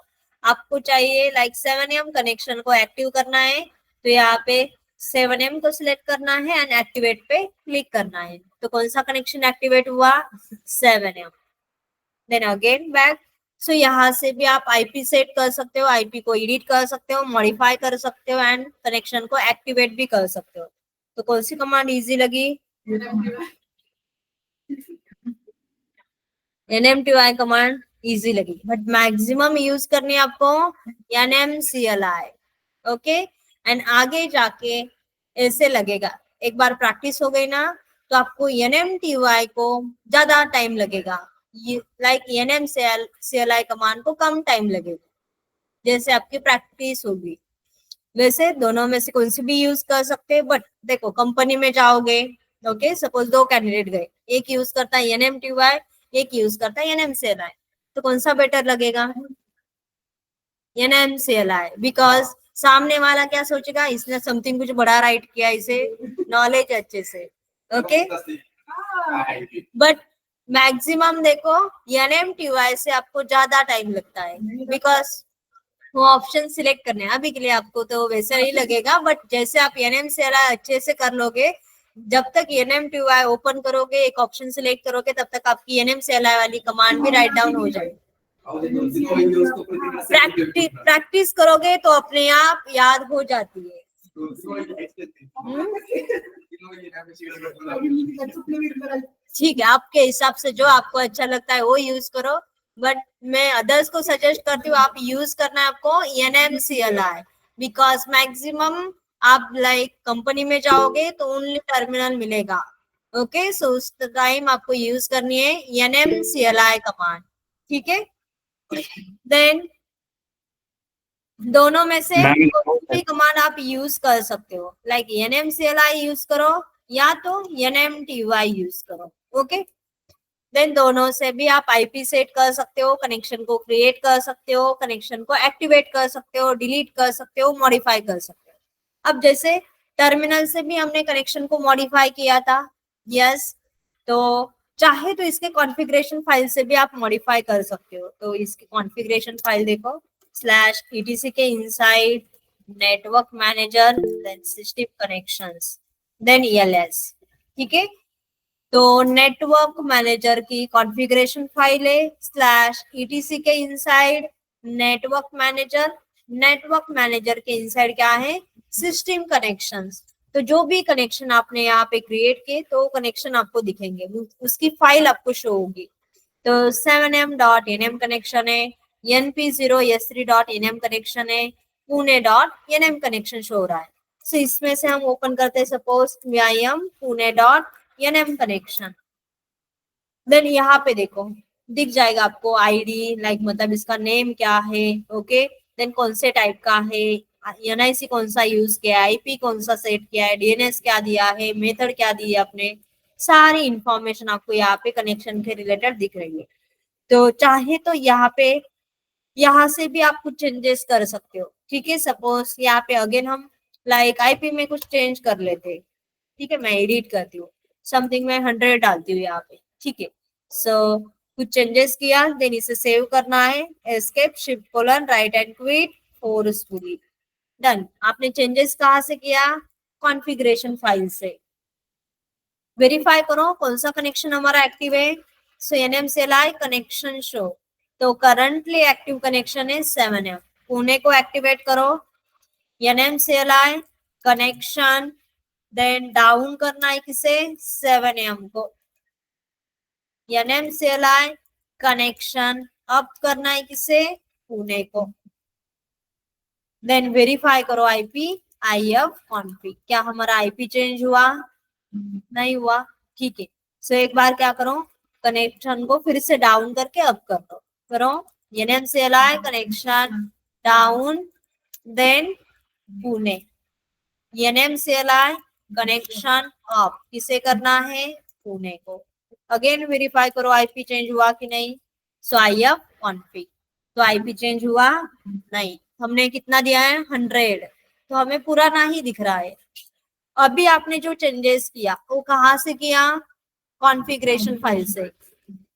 आपको चाहिए लाइक 7M कनेक्शन को एक्टिव करना है, तो यहाँ पे 7M को सिलेक्ट करना है एंड एक्टिवेट पे क्लिक करना है। तो कौन सा कनेक्शन एक्टिवेट हुआ? 7M। Then again back. सो यहाँ से भी आप IP सेट कर सकते हो, IP को एडिट कर सकते हो, मॉडिफाई कर सकते हो एंड कनेक्शन को एक्टिवेट भी कर सकते हो। तो कौन सी कमांड इजी लगी? NMTY कमांड इजी लगी, बट मैक्सिमम यूज करनी है आपको NMCLI। ओके, एंड आगे जाके ऐसे लगेगा, एक बार प्रैक्टिस हो गई ना तो आपको NMTY को ज्यादा टाइम लगेगा, लाइक NMCLI कमांड को कम टाइम लगेगा। जैसे आपकी प्रैक्टिस होगी। वैसे दोनों में से कौन सी भी यूज कर सकते हैं, बट देखो कंपनी में जाओगे, ओके, सपोज 2 कैंडिडेट गए, एक यूज करता है NMTY, एक यूज करता है NMCLI, तो कौन सा बेटर लगेगा? NMCLI, बिकॉज सामने वाला क्या सोचेगा, इसने समथिंग कुछ बड़ा राइट किया, इसे नॉलेज अच्छे से, ओके। बट मैक्सिमम देखो NMTY से आपको ज्यादा टाइम लगता है, बिकॉज वो ऑप्शन सिलेक्ट करने हैं। अभी के लिए आपको तो वैसा ही लगेगा, बट जैसे आप NMCLI अच्छे से कर लोगे, जब तक NMTY ओपन करोगे, एक ऑप्शन सिलेक्ट करोगे, तब तक आपकी NMCLI वाली कमांड भी राइट डाउन हो जाएगी। प्रैक्टिस करोगे तो अपने आप याद हो जाती है। ठीक है, आपके हिसाब से जो आपको अच्छा लगता है वो यूज करो, बट मैं अदर्स को सजेस्ट करती हूँ आप यूज करना है आपको NMCLI, बिकॉज मैक्सिमम आप लाइक कंपनी में जाओगे तो ओनली टर्मिनल मिलेगा, ओके। सो उस टाइम आपको यूज करनी है NMCLI कमांड, ठीक है। देन दोनों में से कोई भी कमांड आप यूज कर सकते हो, लाइक NMCLI यूज करो या तो NMTY यूज करो, ओके। देन दोनों से भी आप IP सेट कर सकते हो, कनेक्शन को क्रिएट कर सकते हो, कनेक्शन को एक्टिवेट कर सकते हो, डिलीट कर सकते हो, मॉडिफाई कर सकते हो। अब जैसे टर्मिनल से भी हमने कनेक्शन को मॉडिफाई किया था, यस, तो चाहे तो इसके कॉन्फ़िगरेशन फाइल से भी आप मॉडिफाई कर सकते हो। तो इसकी कॉन्फ़िगरेशन फाइल देखो, /etc के inside network manager, then system connections, then ELS, ठीक है। तो नेटवर्क मैनेजर की कॉन्फ़िगरेशन फाइल है /etc के inside network manager, network manager के इनसाइड क्या है, सिस्टम कनेक्शंस। तो जो भी कनेक्शन आपने यहाँ पे क्रिएट किए तो कनेक्शन आपको दिखेंगे, उसकी फाइल आपको शो होगी। तो 7m.nm कनेक्शन है, np0s3.nm कनेक्शन है, pune.nm कनेक्शन शो हो रहा है। सो इसमें से हम ओपन करते हैं, suppose VIM pune.nm connection. Then यहाँ पे देखो दिख जाएगा आपको आईडी, लाइक मतलब इसका नेम क्या है, ओके। देन कौन से टाइप का है, NIC कौन सा यूज किया है, IP कौन सा सेट किया है, DNS क्या दिया है, मेथड क्या दी है आपने, सारी इंफॉर्मेशन आपको यहाँ पे कनेक्शन के रिलेटेड दिख रही है। तो चाहे तो यहाँ से भी आप कुछ चेंजेस कर सकते हो, ठीक है। सपोज यहाँ पे अगेन हम लाइक IP में कुछ चेंज कर लेते, ठीक है। मैं एडिट करती हूँ, समथिंग मैं 100 डालती हूँ यहाँ पे, ठीक है। सो कुछ चेंजेस किया, देन इसे सेव करना है, escape shift colon right and quit forcefully, done. आपने चेंजेस कहाँ से किया, कॉन्फ़िगरेशन फाइल से। वेरीफाई करो कौन सा कनेक्शन हमारा एक्टिव है, सो NMCLI कनेक्शन शो। तो करंटली एक्टिव कनेक्शन है 7M, पुणे को एक्टिवेट करो, NMCLI कनेक्शन, देन डाउन करना है किसे, 7M को, NMCLI कनेक्शन अप करना है किसे, पुणे को। देन वेरीफाई करो IP IF कॉन्फिग, क्या हमारा IP चेंज हुआ, नहीं हुआ, ठीक है। सो एक बार क्या करो, कनेक्शन को फिर से डाउन करके अप कर दो, करो NMCLI connection down, then Pune, NMCLI connection up, किसे करना है, पुणे को। अगेन वेरीफाई करो IP चेंज हुआ कि नहीं, सो IF कॉन्फिग, तो IP चेंज हुआ नहीं, हमने कितना दिया है 100, तो हमें पुराना ही दिख रहा है। अभी आपने जो चेंजेस किया वो कहाँ से किया, कॉन्फ़िगरेशन फाइल से,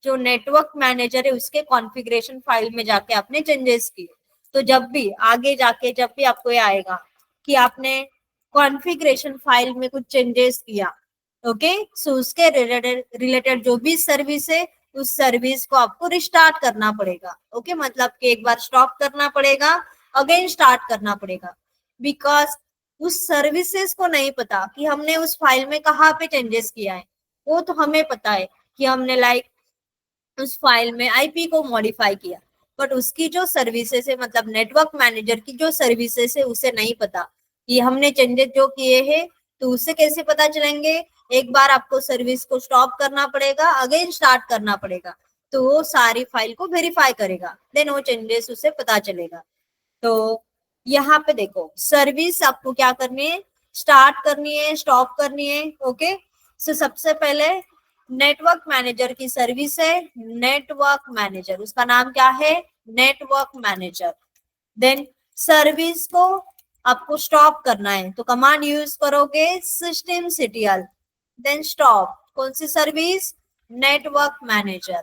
जो नेटवर्क मैनेजर है उसके कॉन्फ़िगरेशन फाइल में जाके आपने चेंजेस किए। तो जब भी आगे जाके जब भी आपको ये आएगा कि आपने कॉन्फ़िगरेशन फाइल में कुछ चेंजेस किया, ओके, सो उसके रिलेटेड जो भी सर्विस है उस सर्विस को आपको रिस्टार्ट करना पड़ेगा, ओके। मतलब कि एक बार स्टॉप करना पड़ेगा, अगेन स्टार्ट करना पड़ेगा, बिकॉज उस सर्विसेज को नहीं पता कि हमने उस फाइल में कहाँ पे चेंजेस किया है। वो तो हमें पता है कि हमने लाइक उस फाइल में IP को मॉडिफाई किया, बट उसकी जो सर्विसेज है, मतलब नेटवर्क मैनेजर की जो सर्विसेज है उसे नहीं पता कि हमने चेंजेस जो किए हैं। तो उससे कैसे पता चलेंगे, एक बार आपको सर्विस को स्टॉप करना पड़ेगा, अगेन स्टार्ट करना पड़ेगा, तो वो सारी फाइल को वेरीफाई करेगा, देन वो चेंजेस उसे पता चलेगा। तो यहाँ पे देखो सर्विस आपको क्या करनी है, स्टार्ट करनी है, स्टॉप करनी है। ओके, सो सबसे पहले नेटवर्क मैनेजर की सर्विस है, नेटवर्क मैनेजर, उसका नाम क्या है, नेटवर्क मैनेजर। देन सर्विस को आपको स्टॉप करना है तो कमांड यूज करोगे systemctl, देन स्टॉप। कौन सी service, network manager,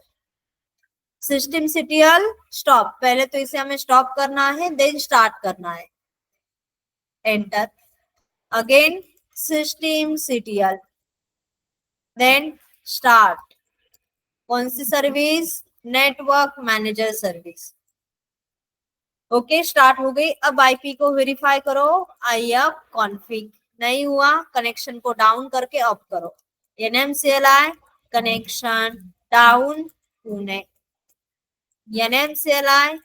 systemctl stop. पहले तो इसे हमें स्टॉप करना है, देन स्टार्ट करना है, enter. Again systemctl, then start. कौन सी service, network manager service. Okay, start हो गई। अब आईपी को वेरीफाई करो, आई अप कॉन्फ़िग। नहीं हुआ, कनेक्शन को डाउन करके अप करो, NMCLI कनेक्शन डाउन पुणे, NMCLI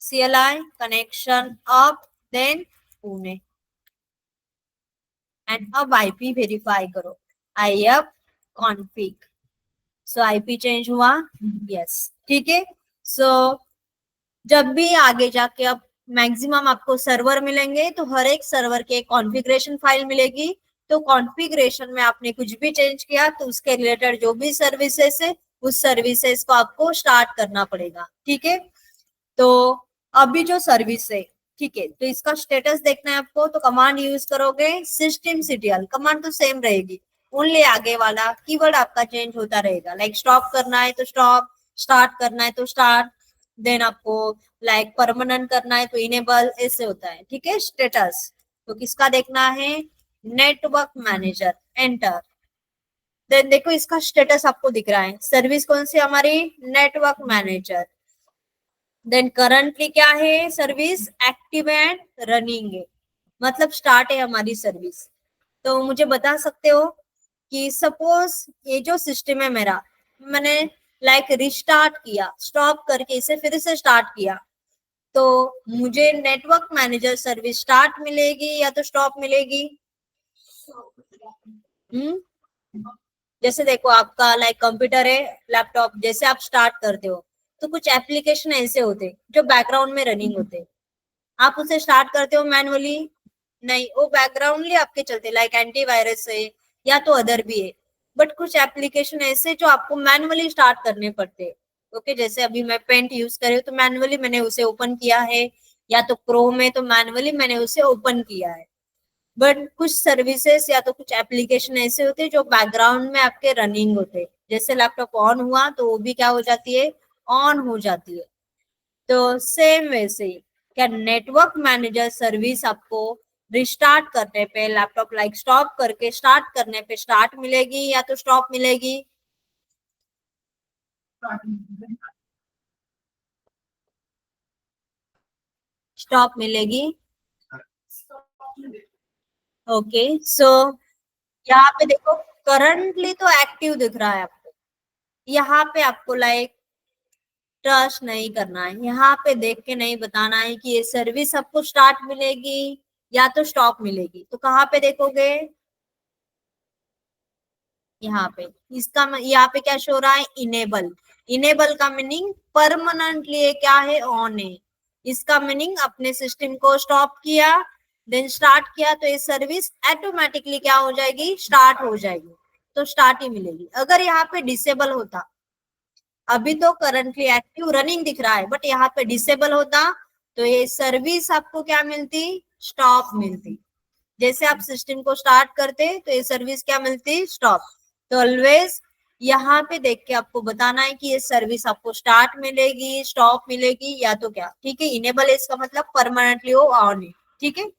CLI connection up, then Pune. And अब आईपी वेरीफाई करो, I up config. So IP change हुआ, यस, ठीक है। सो जब भी आगे जाके अब मैक्सिमम आपको सर्वर मिलेंगे तो हर एक सर्वर के कॉन्फ़िगरेशन फाइल मिलेगी। तो कॉन्फ़िगरेशन में आपने कुछ भी चेंज किया तो उसके रिलेटेड जो भी सर्विसेज है उस सर्विसेज को आपको स्टार्ट करना पड़ेगा, ठीक है। तो अभी जो सर्विस है, ठीक है, तो इसका स्टेटस देखना है आपको तो कमांड यूज करोगे systemctl। कमांड तो सेम रहेगी, ओनली आगे वाला कीवर्ड आपका चेंज होता रहेगा। लाइक स्टॉप करना है तो स्टॉप, स्टार्ट करना है तो स्टार्ट, देन आपको लाइक परमानेंट करना है तो इनेबल, ऐसे होता है, ठीक है। स्टेटस तो किसका देखना है, नेटवर्क मैनेजर, एंटर। देन देखो इसका स्टेटस आपको दिख रहा है, सर्विस कौन सी हमारी, नेटवर्क मैनेजर। देन करंटली क्या है, सर्विस एक्टिव एंड रनिंग है, मतलब स्टार्ट है हमारी सर्विस। तो मुझे बता सकते हो कि सपोज ये जो सिस्टम है मेरा, मैंने लाइक रिस्टार्ट किया, स्टॉप करके इसे फिर से स्टार्ट किया, तो मुझे नेटवर्क मैनेजर सर्विस स्टार्ट मिलेगी या तो स्टॉप मिलेगी। जैसे देखो आपका लाइक कंप्यूटर है, लैपटॉप, जैसे आप स्टार्ट करते हो तो कुछ एप्लीकेशन ऐसे होते जो बैकग्राउंड में रनिंग होते, आप उसे स्टार्ट करते हो मैनुअली, नहीं, वो बैकग्राउंडली आपके चलते, लाइक एंटीवायरस है या तो अदर भी है। बट कुछ एप्लीकेशन ऐसे जो आपको मैनुअली स्टार्ट करने पड़ते हैं। ओके, जैसे अभी मैं पेंट यूज कर रही हूँ तो मैनुअली मैंने उसे ओपन किया है, या तो क्रोम है तो मैनुअली मैंने उसे ओपन किया है। बट कुछ सर्विसेज या तो कुछ एप्लीकेशन ऐसे होते हैं जो बैकग्राउंड में आपके रनिंग होते हैं, जैसे लैपटॉप ऑन हुआ तो वो भी क्या हो जाती है, ऑन हो जाती है। तो सेम वैसे ही क्या नेटवर्क मैनेजर सर्विस आपको रिस्टार्ट करने पे, लैपटॉप लाइक स्टॉप करके स्टार्ट करने पे स्टार्ट मिलेगी या तो स्टॉप मिलेगी। स्टॉप मिलेगी। ओके, सो यहाँ पे देखो करंटली तो एक्टिव दिख रहा है आपको, यहाँ पे आपको लाइक ट्रस्ट नहीं करना है, यहाँ पे देख के नहीं बताना है कि ये सर्विस आपको स्टार्ट मिलेगी या तो स्टॉप मिलेगी। तो कहाँ पे देखोगे, यहाँ पे, इसका यहाँ पे क्या शो रहा है, इनेबल। इनेबल का मीनिंग परमानेंटली क्या है, ऑन है। इसका मीनिंग अपने सिस्टम को स्टॉप किया देन स्टार्ट किया तो ये सर्विस ऑटोमेटिकली क्या हो जाएगी, स्टार्ट हो जाएगी, तो स्टार्ट ही मिलेगी। अगर यहाँ पे डिसेबल होता, अभी तो करंटली एक्टिव रनिंग दिख रहा है बट यहाँ पे डिसेबल होता तो ये सर्विस आपको क्या मिलती, स्टॉप मिलती। जैसे आप सिस्टम को स्टार्ट करते तो ये सर्विस क्या मिलती, स्टॉप। तो ऑलवेज यहाँ पे देख के आपको बताना है कि ये सर्विस आपको स्टार्ट मिलेगी, स्टॉप मिलेगी या तो क्या, ठीक है। इनेबल इसका मतलब परमानेंटली वो ऑन है, ठीक है।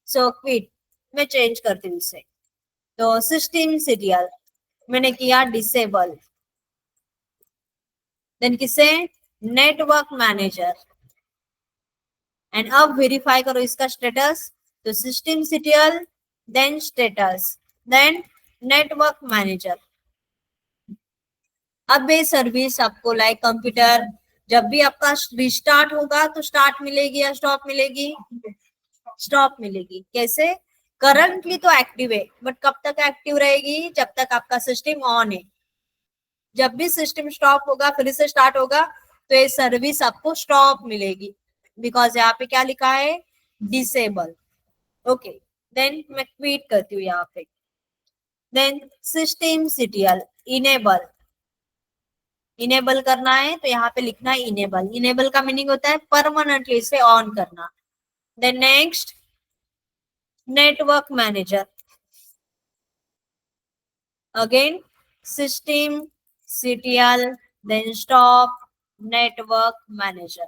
सो क्विट मैं चेंज करती हूँ इसे, तो systemctl मैंने किया डिसेबल, देन किसे, नेटवर्क मैनेजर। एंड अब वेरीफाई करो इसका स्टेटस, तो systemctl then status then network manager. अब ये सर्विस आपको लाइक कंप्यूटर जब भी आपका रिस्टार्ट होगा तो स्टार्ट मिलेगी या स्टॉप मिलेगी, स्टॉप मिलेगी। कैसे, करंटली तो एक्टिव है बट कब तक एक्टिव रहेगी, जब तक आपका सिस्टम ऑन है। जब भी सिस्टम स्टॉप होगा फिर से स्टार्ट होगा तो ये सर्विस आपको स्टॉप मिलेगी। बिकॉज यहाँ पे क्या लिखा है, डिसेबल। ओके, देन मैं क्विट करती हूँ यहाँ पे। Then system CTL enable, enable करना है तो यहाँ पे लिखना है इनेबल। इनेबल का मीनिंग होता है परमानेंटली इसे ऑन करना। Then next network manager, again system CTL then stop network manager.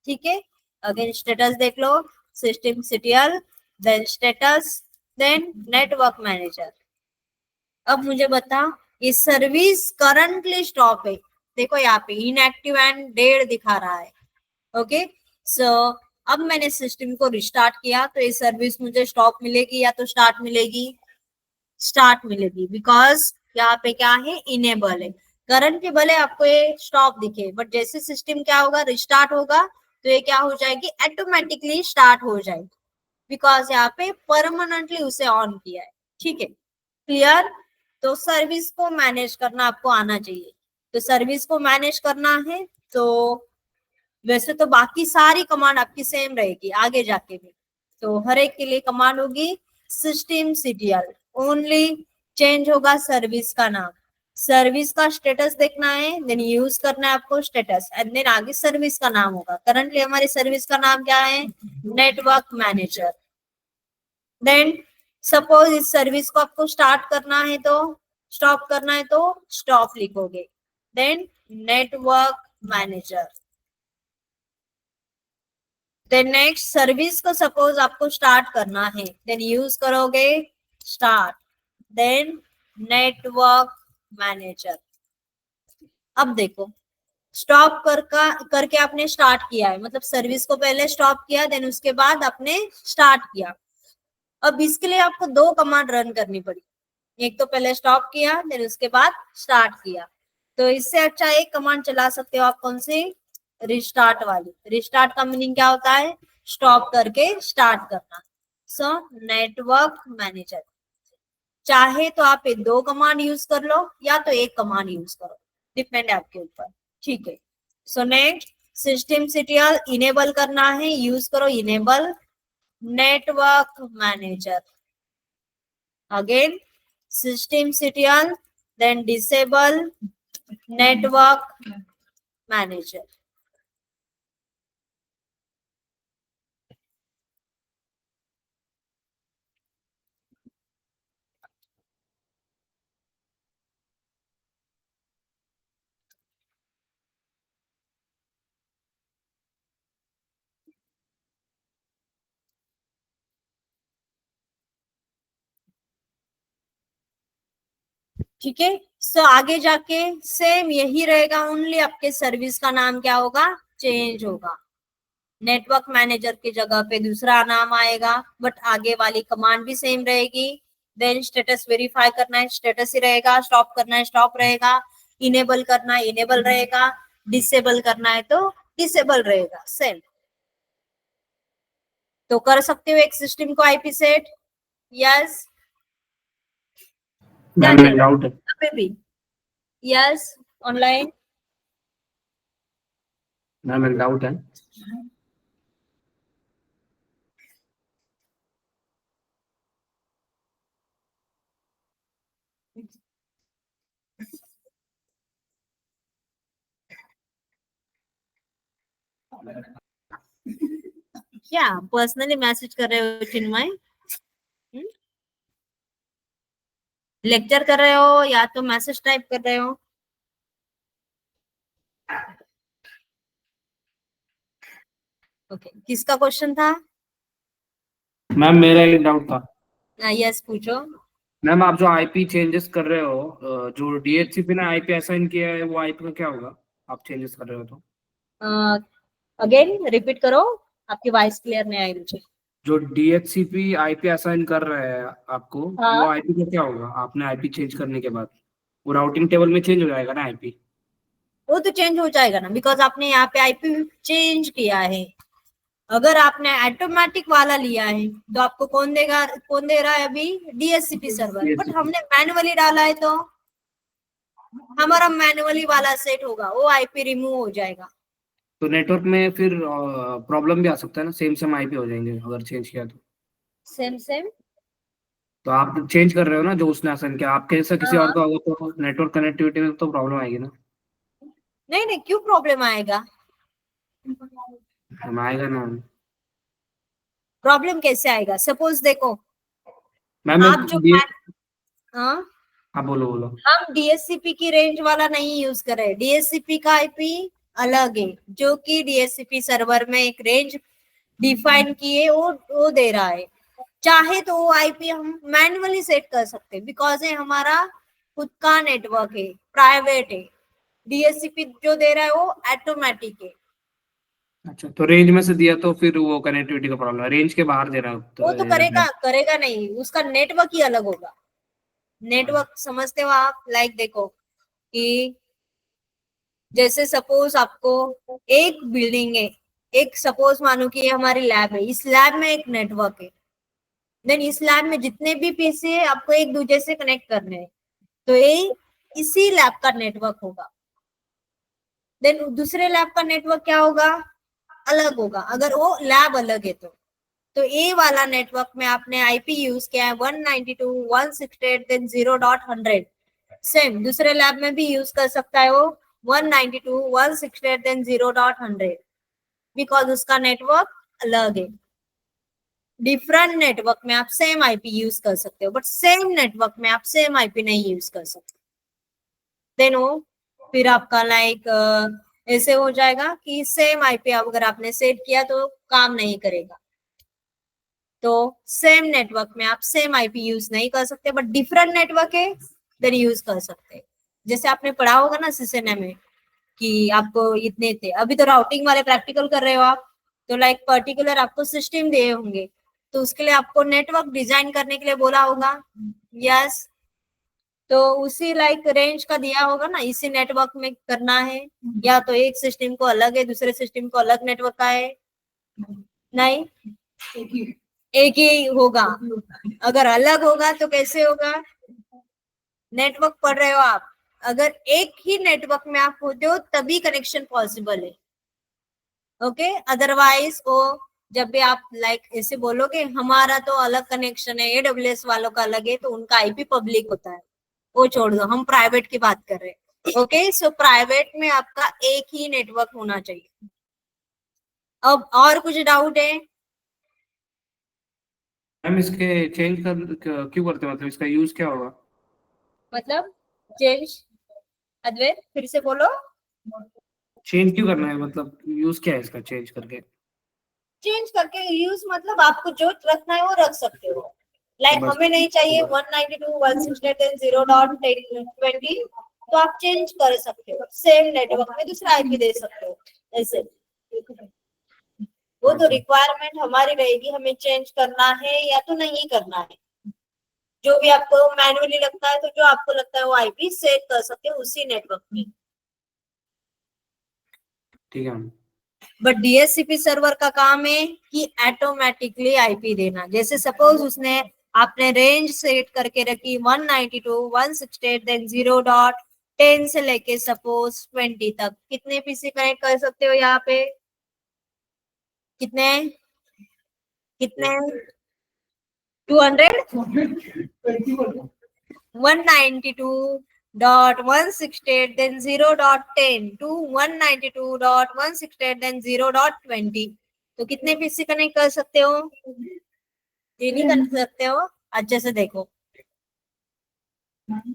ठीक है, अगेन स्टेटस देख लो, system CTL then status then network manager. अब मुझे बता, ये सर्विस करंटली स्टॉप है, देखो यहाँ पे इनएक्टिव एंड डेड दिखा रहा है। ओके, सो अब मैंने सिस्टम को रिस्टार्ट किया तो ये सर्विस मुझे स्टॉप मिलेगी या तो स्टार्ट मिलेगी, स्टार्ट मिलेगी, बिकॉज यहाँ पे क्या है, इनेबल है। करंटली भले आपको ये स्टॉप दिखे, बट जैसे सिस्टम क्या होगा, रिस्टार्ट होगा तो ये क्या हो जाएगी, ऑटोमेटिकली स्टार्ट हो जाएगी, बिकॉज यहाँ पे परमानेंटली उसे ऑन किया है। ठीक है, क्लियर। तो सर्विस को मैनेज करना आपको आना चाहिए। तो सर्विस को मैनेज करना है तो वैसे तो बाकी सारी कमांड आपकी सेम रहेगी आगे जाके भी, तो हर एक के लिए कमांड होगी सिस्टम सीटीएल, ओनली चेंज होगा सर्विस का नाम। सर्विस का स्टेटस देखना है, देन यूज करना है आपको स्टेटस, एंड देन आगे सर्विस का नाम होगा। करंटली हमारी सर्विस का नाम क्या है, नेटवर्क मैनेजर। देन सपोज इस सर्विस को आपको स्टार्ट करना है तो, स्टॉप करना है तो स्टॉप लिखोगे, then network manager. Then next service को सपोज आपको स्टार्ट करना है, देन यूज करोगे स्टार्ट देन नेटवर्क मैनेजर। अब देखो, स्टॉप करके आपने स्टार्ट किया है, मतलब सर्विस को पहले स्टॉप किया देन उसके बाद आपने स्टार्ट किया। अब इसके लिए आपको दो कमांड रन करनी पड़ी, एक तो पहले स्टॉप किया देन उसके बाद स्टार्ट किया। तो इससे अच्छा एक कमांड चला सकते हो आप, कौन सी, रिस्टार्ट वाली। रिस्टार्ट का मीनिंग क्या होता है, स्टॉप करके स्टार्ट करना। सो नेटवर्क मैनेजर, चाहे तो आप ये दो कमांड यूज कर लो या तो एक कमांड यूज करो, डिपेंड है आपके ऊपर। ठीक है, so next system CTL enable करना है, यूज करो enable network manager. Again system CTL then disable network manager. ठीक है, सो आगे जाके सेम यही रहेगा, ओनली आपके सर्विस का नाम क्या होगा, चेंज होगा। नेटवर्क मैनेजर की जगह पे दूसरा नाम आएगा, बट आगे वाली कमांड भी सेम रहेगी। देन स्टेटस वेरीफाई करना है, स्टेटस ही रहेगा, स्टॉप करना है स्टॉप रहेगा, इनेबल करना है इनेबल रहेगा, डिसेबल करना है तो डिसेबल रहेगा, सेम। तो कर सकते हो एक सिस्टम को आईपी सेट, यस डाउट है भी, यस ऑनलाइन। मैम, एक डाउट है। क्या पर्सनली मैसेज कर रहे हो चिन्मय, लेक्चर कर रहे हो या तो मैसेज टाइप कर रहे हो? ओके, किसका क्वेश्चन था? मैम मेरा एक डाउट था। यस पूछो। मैम आप जो आईपी चेंजेस कर रहे हो, जो डीएचसीपी ने आईपी असाइन किया है, वो आईपी का क्या होगा, आप चेंजेस कर रहे हो तो? अगेन रिपीट करो, आपकी वॉइस क्लियर नहीं आई मुझे। जो डीएचसीपी आईपी असाइन कर रहा है आपको, वो हाँ, आईपी का क्या होगा आपने आईपी चेंज करने के बाद? वो राउटिंग टेबल में चेंज हो जाएगा ना आईपी? वो तो चेंज हो जाएगा ना, बिकॉज आपने यहाँ पे आईपी चेंज किया है। अगर आपने ऑटोमेटिक वाला लिया है तो आपको कौन देगा, कौन दे रहा है अभी, डीएचसीपी सर्वर, बट हमने मैनुअली डाला है तो हमारा मैनुअली वाला सेट होगा, वो आईपी रिमूव हो जाएगा। तो नेटवर्क में फिर प्रॉब्लम भी आ सकता है ना, सेम आईपी हो जाएंगे अगर चेंज किया तो। सेम तो आप चेंज कर रहे हो ना, जो उसने असाइन किया, आपके जैसा किसी और हाँ। का होगा तो नेटवर्क कनेक्टिविटी में तो प्रॉब्लम आएगी ना। नहीं नहीं, क्यों प्रॉब्लम आएगा? हम आएगा ना। प्रॉब्लम कैसे आएगा? सपोज देखो, मैम आप जो हाँ, हाँ बोलो बोलो। हम डीएससीपी की रेंज वाला नहीं यूज कर रहे। डीएससीपी का आईपी अलग है, जो कि डीएससीपी सर्वर में एक रेंज डिफाइन किए वो दे रहा है। चाहे तो वो आईपी हम मैन्युअली सेट कर सकते हैं, बिकॉज ये हमारा खुद का नेटवर्क है, प्राइवेट है। डीएससीपी जो दे रहा है वो ऑटोमेटिक है। अच्छा, तो रेंज में से दिया तो फिर वो कनेक्टिविटी का प्रॉब्लम है, रेंज के बाहर दे रहा हो वो तो तो करेगा नहीं, उसका नेटवर्क ही अलग होगा। नेटवर्क समझते हो आप? लाइक देखो कि जैसे सपोज आपको एक बिल्डिंग है, एक सपोज मानो कि ये हमारी लैब है, इस लैब में एक नेटवर्क है। देन इस लैब में जितने भी पीसी है आपको एक दूसरे से कनेक्ट करने हैं, तो ये इसी लैब का नेटवर्क होगा। देन दूसरे लैब का नेटवर्क क्या होगा? अलग होगा, अगर वो लैब अलग है तो ए वाला नेटवर्क में आपने आईपी यूज किया है 192.168.0.100। सेम दूसरे लैब में भी यूज कर सकता है वो 192.168.0.100, बिकॉज उसका नेटवर्क अलग है। डिफरेंट नेटवर्क में आप सेम आईपी यूज कर सकते हो, बट सेम नेटवर्क में आप सेम आईपी नहीं यूज कर सकते। देन वो फिर आपका लाइक ऐसे हो जाएगा कि सेम आईपी अगर आपने सेट किया तो काम नहीं करेगा। तो सेम नेटवर्क में आप सेम आईपी यूज नहीं कर सकते, बट डिफरेंट नेटवर्क है देन यूज कर सकते हैं। जैसे आपने पढ़ा होगा ना सीसेने में कि आपको इतने थे, अभी तो राउटिंग वाले प्रैक्टिकल कर रहे हो आप, तो लाइक पर्टिकुलर आपको सिस्टम दिए होंगे, तो उसके लिए आपको नेटवर्क डिजाइन करने के लिए बोला होगा। यस, तो उसी लाइक रेंज का दिया होगा ना, इसी नेटवर्क में करना है, या तो एक सिस्टम को अलग है, दूसरे सिस्टम को अलग नेटवर्क का है। नहीं, एक ही होगा। अगर अलग होगा तो कैसे होगा? नेटवर्क पढ़ रहे हो आप, अगर एक ही नेटवर्क में आप होते हो तभी कनेक्शन पॉसिबल है। ओके, अदरवाइज वो जब भी आप लाइक ऐसे बोलोगे हमारा तो अलग कनेक्शन है, एडब्ल्यूएस वालों का अलग है, तो उनका आईपी पब्लिक होता है, वो छोड़ दो, हम प्राइवेट की बात कर रहे हैं। ओके, सो प्राइवेट में आपका एक ही नेटवर्क होना चाहिए। अब और कुछ डाउट है? मैम इसके चेंज कर क्यों करते हैं, मतलब इसका यूज क्या होगा? मतलब चेंज, अद्वैत फिर से बोलो। चेंज क्यों करना है, मतलब यूज क्या है इसका चेंज करके? चेंज करके यूज मतलब आपको जो रखना है वो रख सकते हो। लाइक बस। हमें नहीं चाहिए 192.168.0.20, तो आप चेंज कर सकते हो, सेम नेटवर्क में दूसरा आईपी दे सकते हो ऐसे। वो तो रिक्वायरमेंट हमारी रहेगी, हमें चेंज करना है या तो नहीं करना है। जो भी आपको मैन्युअली लगता है, तो जो आपको लगता है वो आईपी सेट कर सकते हो उसी नेटवर्क में। ठीक है। बट डीएससीपी सर्वर का काम है कि ऑटोमेटिकली आईपी देना। जैसे सपोज उसने आपने रेंज सेट करके रखी 192.168, देन 0.10 से लेके सपोज 20 तक, कितने पीसी कनेक्ट कर सकते हो यहाँ पे? कितने कितने 200 192.168 then 0.10 to 192.168 then 0.20, तो कितने पीसी कनेक्ट कर सकते हो? ये नहीं कर सकते हो? अच्छे से देखो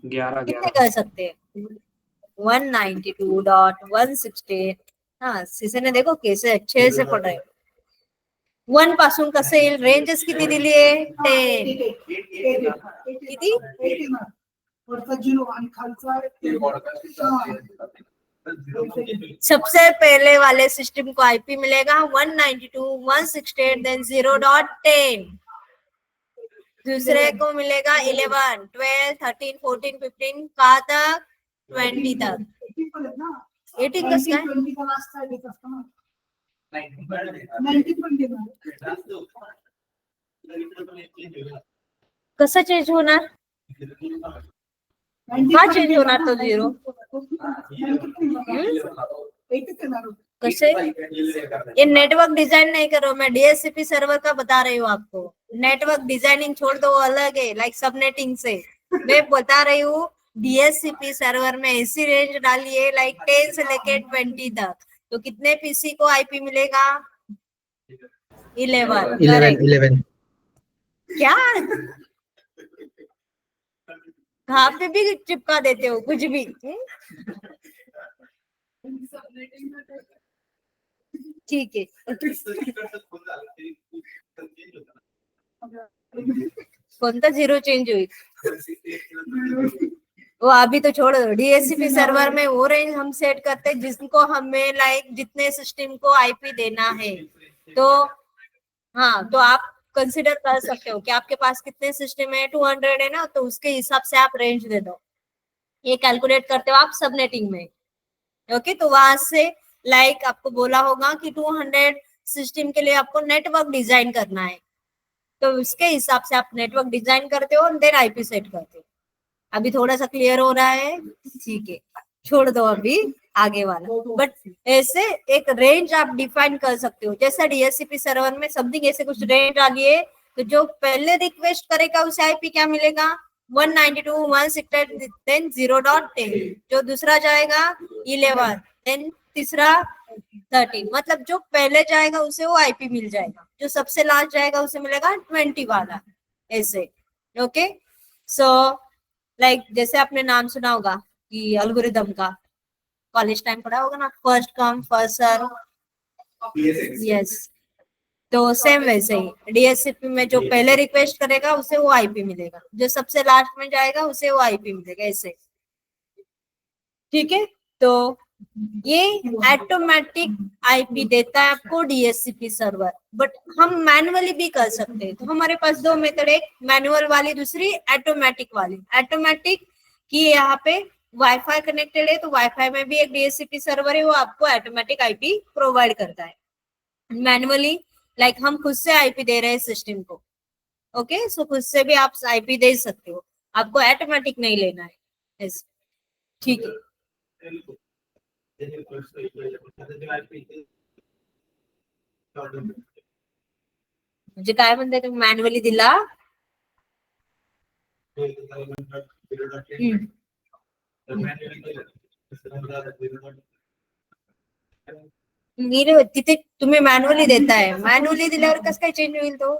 11 कितने कर सकते हैं? 192.168। हाँ, सीसे ने देखो कैसे अच्छे से पढ़ रहे। 1 पासून कसे येईल? रेंजेस किती दिली आहे? 10 किती? सबसे पहले वाले सिस्टम को आईपी मिलेगा 192.168 देन 0.10, दूसरे को मिलेगा 11, 12, 13, 14, 15 कहाँ तक? 20 तक। 18 कसं काय? कसं चेंज होणार? का चेंज होणार तो 0? कैसे? ये नेटवर्क डिजाइन नहीं कर रहा हूँ मैं, डीएचसीपी सर्वर का बता रही हूँ आपको। नेटवर्क डिजाइनिंग छोड़ दो, वो अलग है, लाइक सबनेटिंग से। मैं बता रही हूँ डीएचसीपी सर्वर में ऐसी रेंज डालिए लाइक 10 से लेके 20 तक, तो कितने पीसी को आईपी मिलेगा? 11। 11 क्या कहाँ पे भी चिपका देते हो कुछ भी? ठीक है, कोणता जीरो चेंज हुई? वो अभी तो छोड़ दो। डीएचसीपी सर्वर में वो रेंज हम सेट करते हैं जिसको हमें लाइक जितने सिस्टम को आईपी देना है। तो हाँ, तो आप कंसिडर कर सकते हो कि आपके पास कितने सिस्टम है, 200 है ना, तो उसके हिसाब से आप रेंज दे दो। ये कैलकुलेट करते हो आप सबनेटिंग में। ओके, तो वहां से लाइक आपको बोला होगा कि 200 सिस्टम के लिए आपको नेटवर्क डिजाइन करना है, तो उसके हिसाब से आप नेटवर्क डिजाइन करते हो और देन आईपी सेट करते हो। अभी थोड़ा सा क्लियर हो रहा है? ठीक है, छोड़ दो अभी आगे वाला। बट ऐसे एक रेंज आप डिफाइन कर सकते हो, जैसा डीएचसीपी सर्वर में समथिंग ऐसे कुछ रेंज डालिए, तो जो पहले रिक्वेस्ट करेगा उसे आईपी क्या मिलेगा? 192.168 देन 0.10। जो दूसरा जाएगा 11, देन तीसरा 13। मतलब जो पहले जाएगा उसे वो आईपी मिल जाएगा, जो सबसे लास्ट जाएगा उसे मिलेगा 20 वाला, ऐसे। ओके, सो लाइक जैसे आपने नाम सुना होगा कि एल्गोरिदम का, कॉलेज टाइम पढ़ा होगा ना, first come first serve. Yes, तो सेम वैसे ही डीएचसीपी में जो पहले रिक्वेस्ट करेगा उसे वो आईपी मिलेगा, जो सबसे लास्ट में जाएगा उसे वो आईपी मिलेगा, ऐसे। ठीक है, तो ये ऑटोमेटिक आईपी देता है आपको डीएचसीपी सर्वर, बट हम मैनुअली भी कर सकते हैं। तो हमारे पास दो मेथड, एक मैनुअल वाली, दूसरी ऑटोमेटिक वाली। ऑटोमेटिक की यहाँ पे वाईफाई कनेक्टेड है, तो वाईफाई में भी एक डीएचसीपी सर्वर है, वो आपको ऑटोमेटिक आईपी प्रोवाइड करता है। मैनुअली लाइक हम खुद से आईपी दे रहे हैं सिस्टम को। ओके, सो खुद से भी आप आईपी दे सकते हो, आपको ऑटोमेटिक नहीं लेना है। ठीक है, म्हणजे काय म्हणते तुम्ही मॅन्युअली दिला? तिथे तुम्ही मॅन्युअली देताय, मॅन्युअली दिल्यावर कसं काय चेंज होईल? तो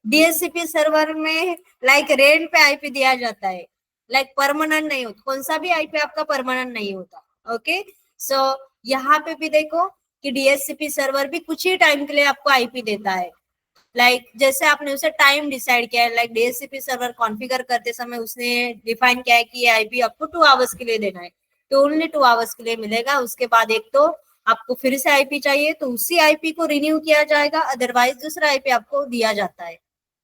डीएचसीपी सर्वर में लाइक रेंट पे आईपी दिया जाता है, लाइक परमानेंट नहीं होता, कौन सा भी आईपी आपका परमानेंट नहीं होता। ओके, सो यहाँ पे भी देखो कि डीएचसीपी सर्वर भी कुछ ही टाइम के लिए आपको आईपी देता है। लाइक जैसे आपने उसे टाइम डिसाइड किया है, लाइक डीएचसीपी सर्वर कॉन्फ़िगर करते समय उसने डिफाइन किया है कि ये आईपी आपको 2 आवर्स के लिए देना है, तो ओनली 2 आवर्स के लिए मिलेगा। उसके बाद एक तो आपको फिर से आईपी चाहिए तो उसी आईपी को रिन्यू किया जाएगा, अदरवाइज दूसरा आईपी आपको दिया जाता है।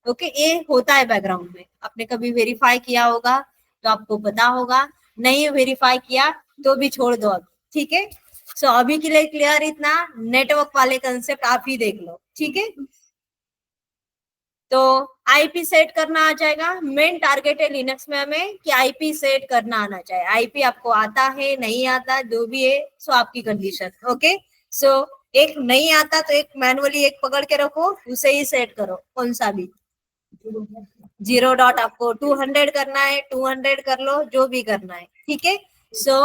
ओके, ये होता है बैकग्राउंड में। आपने कभी वेरीफाई किया होगा तो आपको पता होगा, नहीं वेरीफाई किया तो भी छोड़ दो अब। ठीक है, सो अभी के लिए क्लियर इतना, नेटवर्क वाले कंसेप्ट आप ही देख लो। ठीक है, तो आईपी सेट करना आ जाएगा। मेन टारगेट है लिनक्स में हमें कि आईपी सेट करना आना चाहिए। आईपी आपको आता है नहीं आता जो भी है, सो आपकी कंडीशन। ओके, सो एक नहीं आता तो एक मैनुअली एक पकड़ के रखो, उसे ही सेट करो, कौन सा भी। 0 डॉट आपको 200 करना है, 200 कर लो, जो भी करना है। ठीक है, सो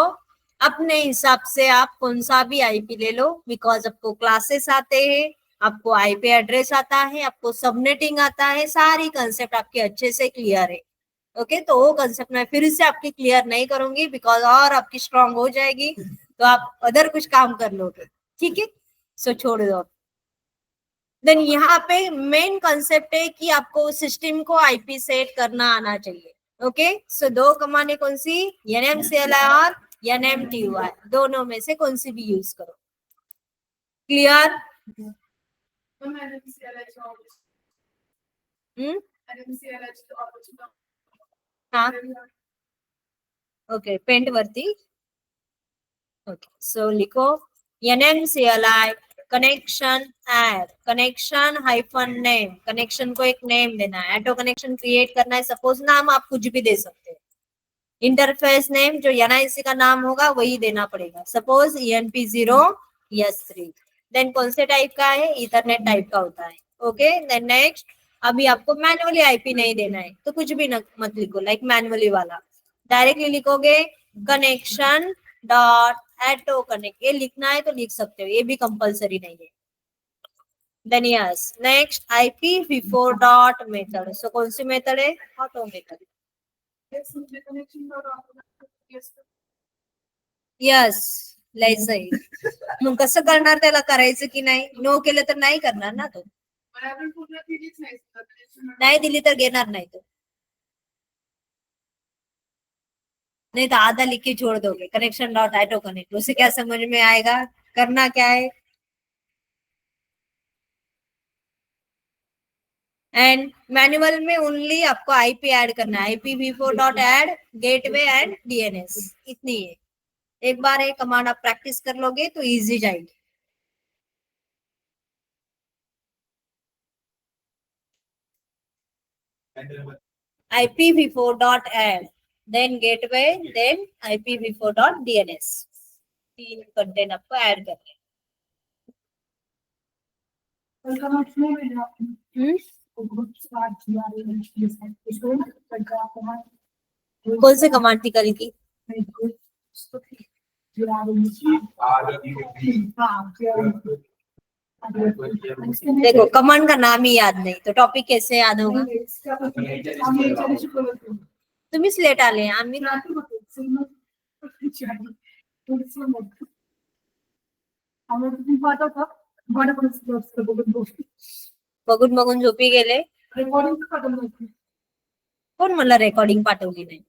अपने हिसाब से आप कौन सा भी आईपी ले लो, बिकॉज आपको क्लासेस आते हैं, आपको आईपी एड्रेस आता है, आपको सबनेटिंग आता है, सारी कंसेप्ट आपके अच्छे से क्लियर है। ओके, तो वो कंसेप्ट मैं फिर से आपकी क्लियर नहीं करूंगी, बिकॉज और आपकी स्ट्रांग हो जाएगी तो आप अदर कुछ काम कर लोगे। ठीक है, सो छोड़ दो। देन यहाँ पे मेन कंसेप्ट है कि आपको सिस्टम को आईपी सेट करना आना चाहिए। ओके, सो दो कमांड कौन सी? nmcli और nmty, दोनों में से कौन सी भी यूज करो। क्लियर? हाँ, ओके, पेंट वरती। ओके, सो लिखो nmcli connection add, connection hyphen name, connection को एक नेम देना है, ऑटो कनेक्शन क्रिएट करना है। सपोज नाम आप कुछ भी दे सकते हैं, इंटरफेस नेम जो एनआईसी का नाम होगा वही देना पड़ेगा। Suppose enp0 ES3। देन कौन से टाइप का है, इथरनेट टाइप का होता है। ओके, देन नेक्स्ट, अभी आपको मैनुअली आईपी नहीं देना है तो कुछ भी मत लिखो, लाइक मैनुअली वाला डायरेक्टली लिखोगे कनेक्शन डॉट एटो कनेक्ट, ये लिखना है तो लिख सकते हो, ये भी कंपलसरी नहीं है। Then yes, next IPv4 dot method, so कौन सी मेथड है, ऑटो मेथड। यस, लयच आहे। मग कसं करणार, त्याला करायचं की नाही, नो केलं तर नाही करणार ना तो, नाही दिली तर घेणार नाही तो, नहीं तो आधा लिख के छोड़ दोगे कनेक्शन डॉट एटो कनेक्ट, उसे क्या समझ में आएगा, करना क्या है। एंड मैनुअल में ओनली आपको आईपी ऐड करना है, IPv4 dot add gateway and DNS, इतनी है। एक बार ये कमांड आप प्रैक्टिस कर लोगे तो इजी जाएगी। IPv4 dot add, then gateway, then IPv4 dot DNS, 3 content आपको ऐड करने हैं। कौन से कमांड थी कल की, देखो कमांड का नाम ही याद नहीं तो टॉपिक कैसे याद होगा, तुम्हीच लेट आले, आम्ही बघून बघून झोपी गेले। कोण मला रेकॉर्डिंग पाठवली नाही,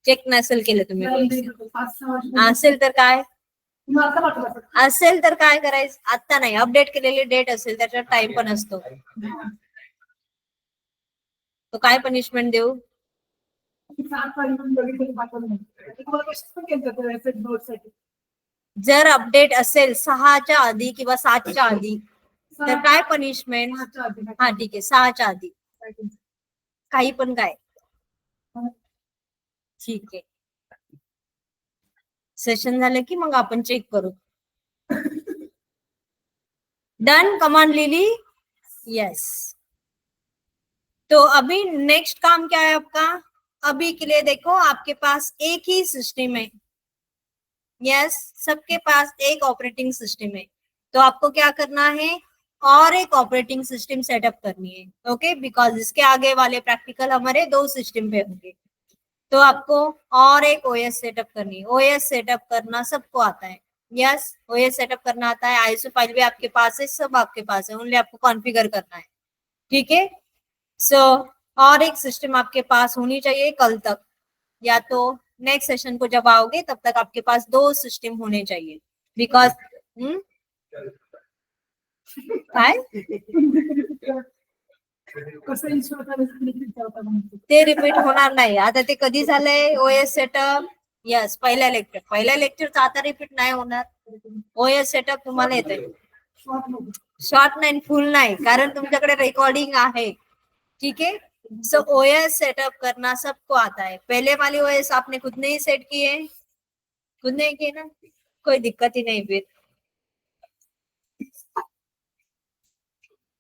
चेक नसेल केलं तुम्ही, असेल तर काय, असेल तर काय करायचं, आता नाही, अपडेट केलेली डेट असेल त्याच्यात टाइम पण असतो, तो काय पनिशमेंट देऊ, जर अपडेट असेल 6च्या आधी किंवा 7च्या आधी तर काय पनिशमेंट, हा ठीक आहे 6च्या आधी काही पण काय, ठीक आहे। सेशन झालं की मग आपण चेक करू। Done, command lily, yes. तो अभी नेक्स्ट काम क्या है आपका, अभी के लिए देखो आपके पास एक ही सिस्टम है, यस, सबके पास एक ऑपरेटिंग सिस्टम है, तो आपको क्या करना है, और एक ऑपरेटिंग सिस्टम सेटअप करनी है। ओके, बिकॉज इसके आगे वाले प्रैक्टिकल हमारे 2 सिस्टम पे होंगे, तो आपको और एक OS सेटअप करनी है। OS सेटअप करना सबको आता है, यस, OS सेटअप करना आता है, ISO फाइल भी आपके पास है, सब आपके पास है, ओनली आपको कॉन्फ़िगर करना है, ठीक है। सो और एक सिस्टम आपके पास होनी चाहिए कल तक, या तो नेक्स्ट सेशन को जब आओगे तब तक आपके पास 2 सिस्टम होने चाहिए, बिकॉज काय ते रिपीट होणार नाही, आता ते कधी झालंय OS सेटअप, यस, पहिल्या लेक्चरचा आता रिपीट नाही होणार, OS सेटअप तुम्हाला येते, शॉर्ट नाही फुल नहीं, कारण तुमच्याकडे रेकॉर्डिंग आहे, ठीक है। सो OS सेटअप करना सबको आता है, पहले वाली OS आपने खुद नहीं सेट किए, खुद नहीं किए ना, कोई दिक्कत ही नहीं फिर।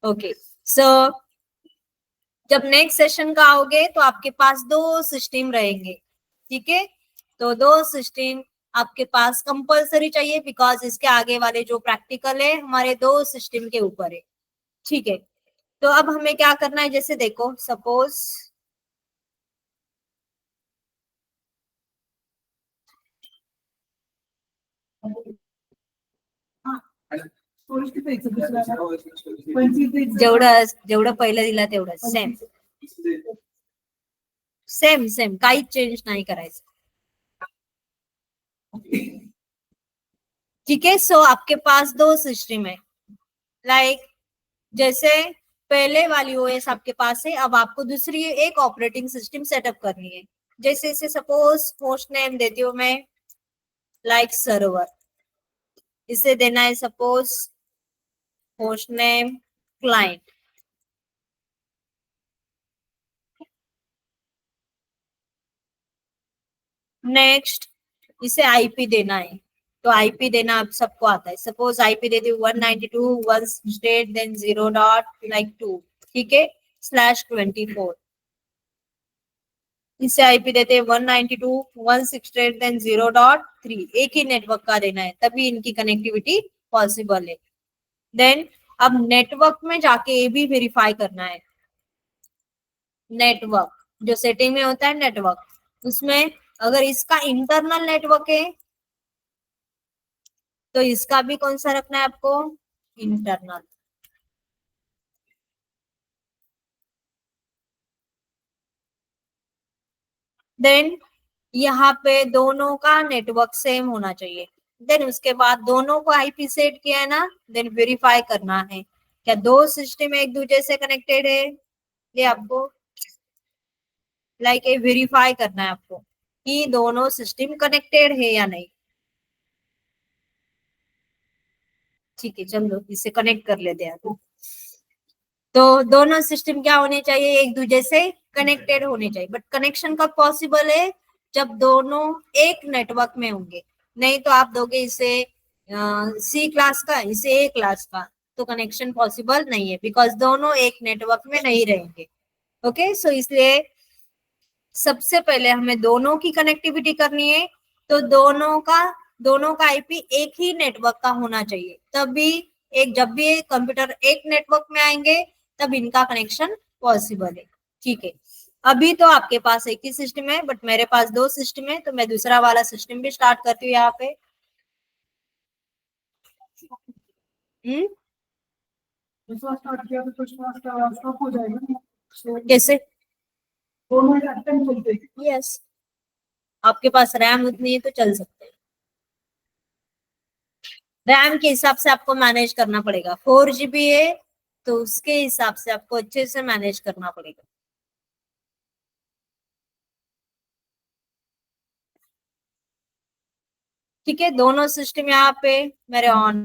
ओके, सो जब नेक्स्ट सेशन का आओगे तो आपके पास 2 सिस्टम रहेंगे, ठीक है, तो 2 सिस्टम आपके पास कंपलसरी चाहिए, बिकॉज इसके आगे वाले जो प्रैक्टिकल है हमारे 2 सिस्टम के ऊपर है, ठीक है। तो अब हमें क्या करना है, जैसे देखो सपोज जेवढं पहिलं दिला तेवढं सेम सेम सेम, काहीच चेंज नाही करायचं, ठीक है। सो आपके पास 2 सिस्टम है, लाइक जैसे पहले वाली OS आपके पास है, अब आपको दूसरी एक ऑपरेटिंग सिस्टम सेटअप करनी है, जैसे इसे सपोज होस्ट नेम देती हूँ मैं, लाइक सर्वर, इसे देना है suppose host name client, next इसे IP देना है, तो आईपी देना आप सबको आता है। सपोज आईपी देती हूँ 192.168 देन 0.2, ठीक है, /24। इससे आईपी देते हैं 192.168 देन 0.3, एक ही नेटवर्क का देना है, तभी इनकी कनेक्टिविटी पॉसिबल है। देन अब नेटवर्क में जाके ये भी वेरीफाई करना है। नेटवर्क जो सेटिंग में होता है नेटवर्क, उसमें अगर इसका इंटरनल नेटवर्क है तो इसका भी कौन सा रखना है आपको, इंटरनल। देन यहाँ पे दोनों का नेटवर्क सेम होना चाहिए। देन उसके बाद दोनों को आईपी सेट किया है ना, देन वेरीफाई करना है क्या दो सिस्टम एक दूसरे से कनेक्टेड है। ये आपको लाइक वेरीफाई करना है आपको कि दोनों सिस्टम कनेक्टेड है या नहीं। ठीक है, चलो इसे कनेक्ट कर लेते हैं आपको। तो दोनों सिस्टम क्या होने चाहिए, एक दूसरे से कनेक्टेड होने चाहिए। बट कनेक्शन कब पॉसिबल है, जब दोनों एक नेटवर्क में होंगे। नहीं तो आप दोगे इसे सी क्लास का, इसे ए क्लास का, तो कनेक्शन पॉसिबल नहीं है, बिकॉज दोनों एक नेटवर्क में नहीं रहेंगे। ओके, सो इसलिए सबसे पहले हमें दोनों की कनेक्टिविटी करनी है, तो दोनों का आईपी एक ही नेटवर्क का होना चाहिए। तभी एक जब भी कंप्यूटर एक नेटवर्क में आएंगे तब इनका कनेक्शन पॉसिबल है। ठीक है, अभी तो आपके पास एक ही सिस्टम है, बट मेरे पास दो सिस्टम है, तो मैं दूसरा वाला सिस्टम भी स्टार्ट करती हूँ यहाँ पे। दूसरा स्टार्ट किया तो स्टॉप हो जाएगा ना। कैसे? दोनों अटेम्प्ट चलते हैं। यस, आपके पास रैम उतनी है तो चल सकते हैं। रैम के हिसाब से आपको मैनेज करना पड़ेगा। 4 GB है तो उसके हिसाब से आपको अच्छे से मैनेज करना पड़ेगा। ठीक है, दोनों सिस्टम यहाँ पे मेरे ऑन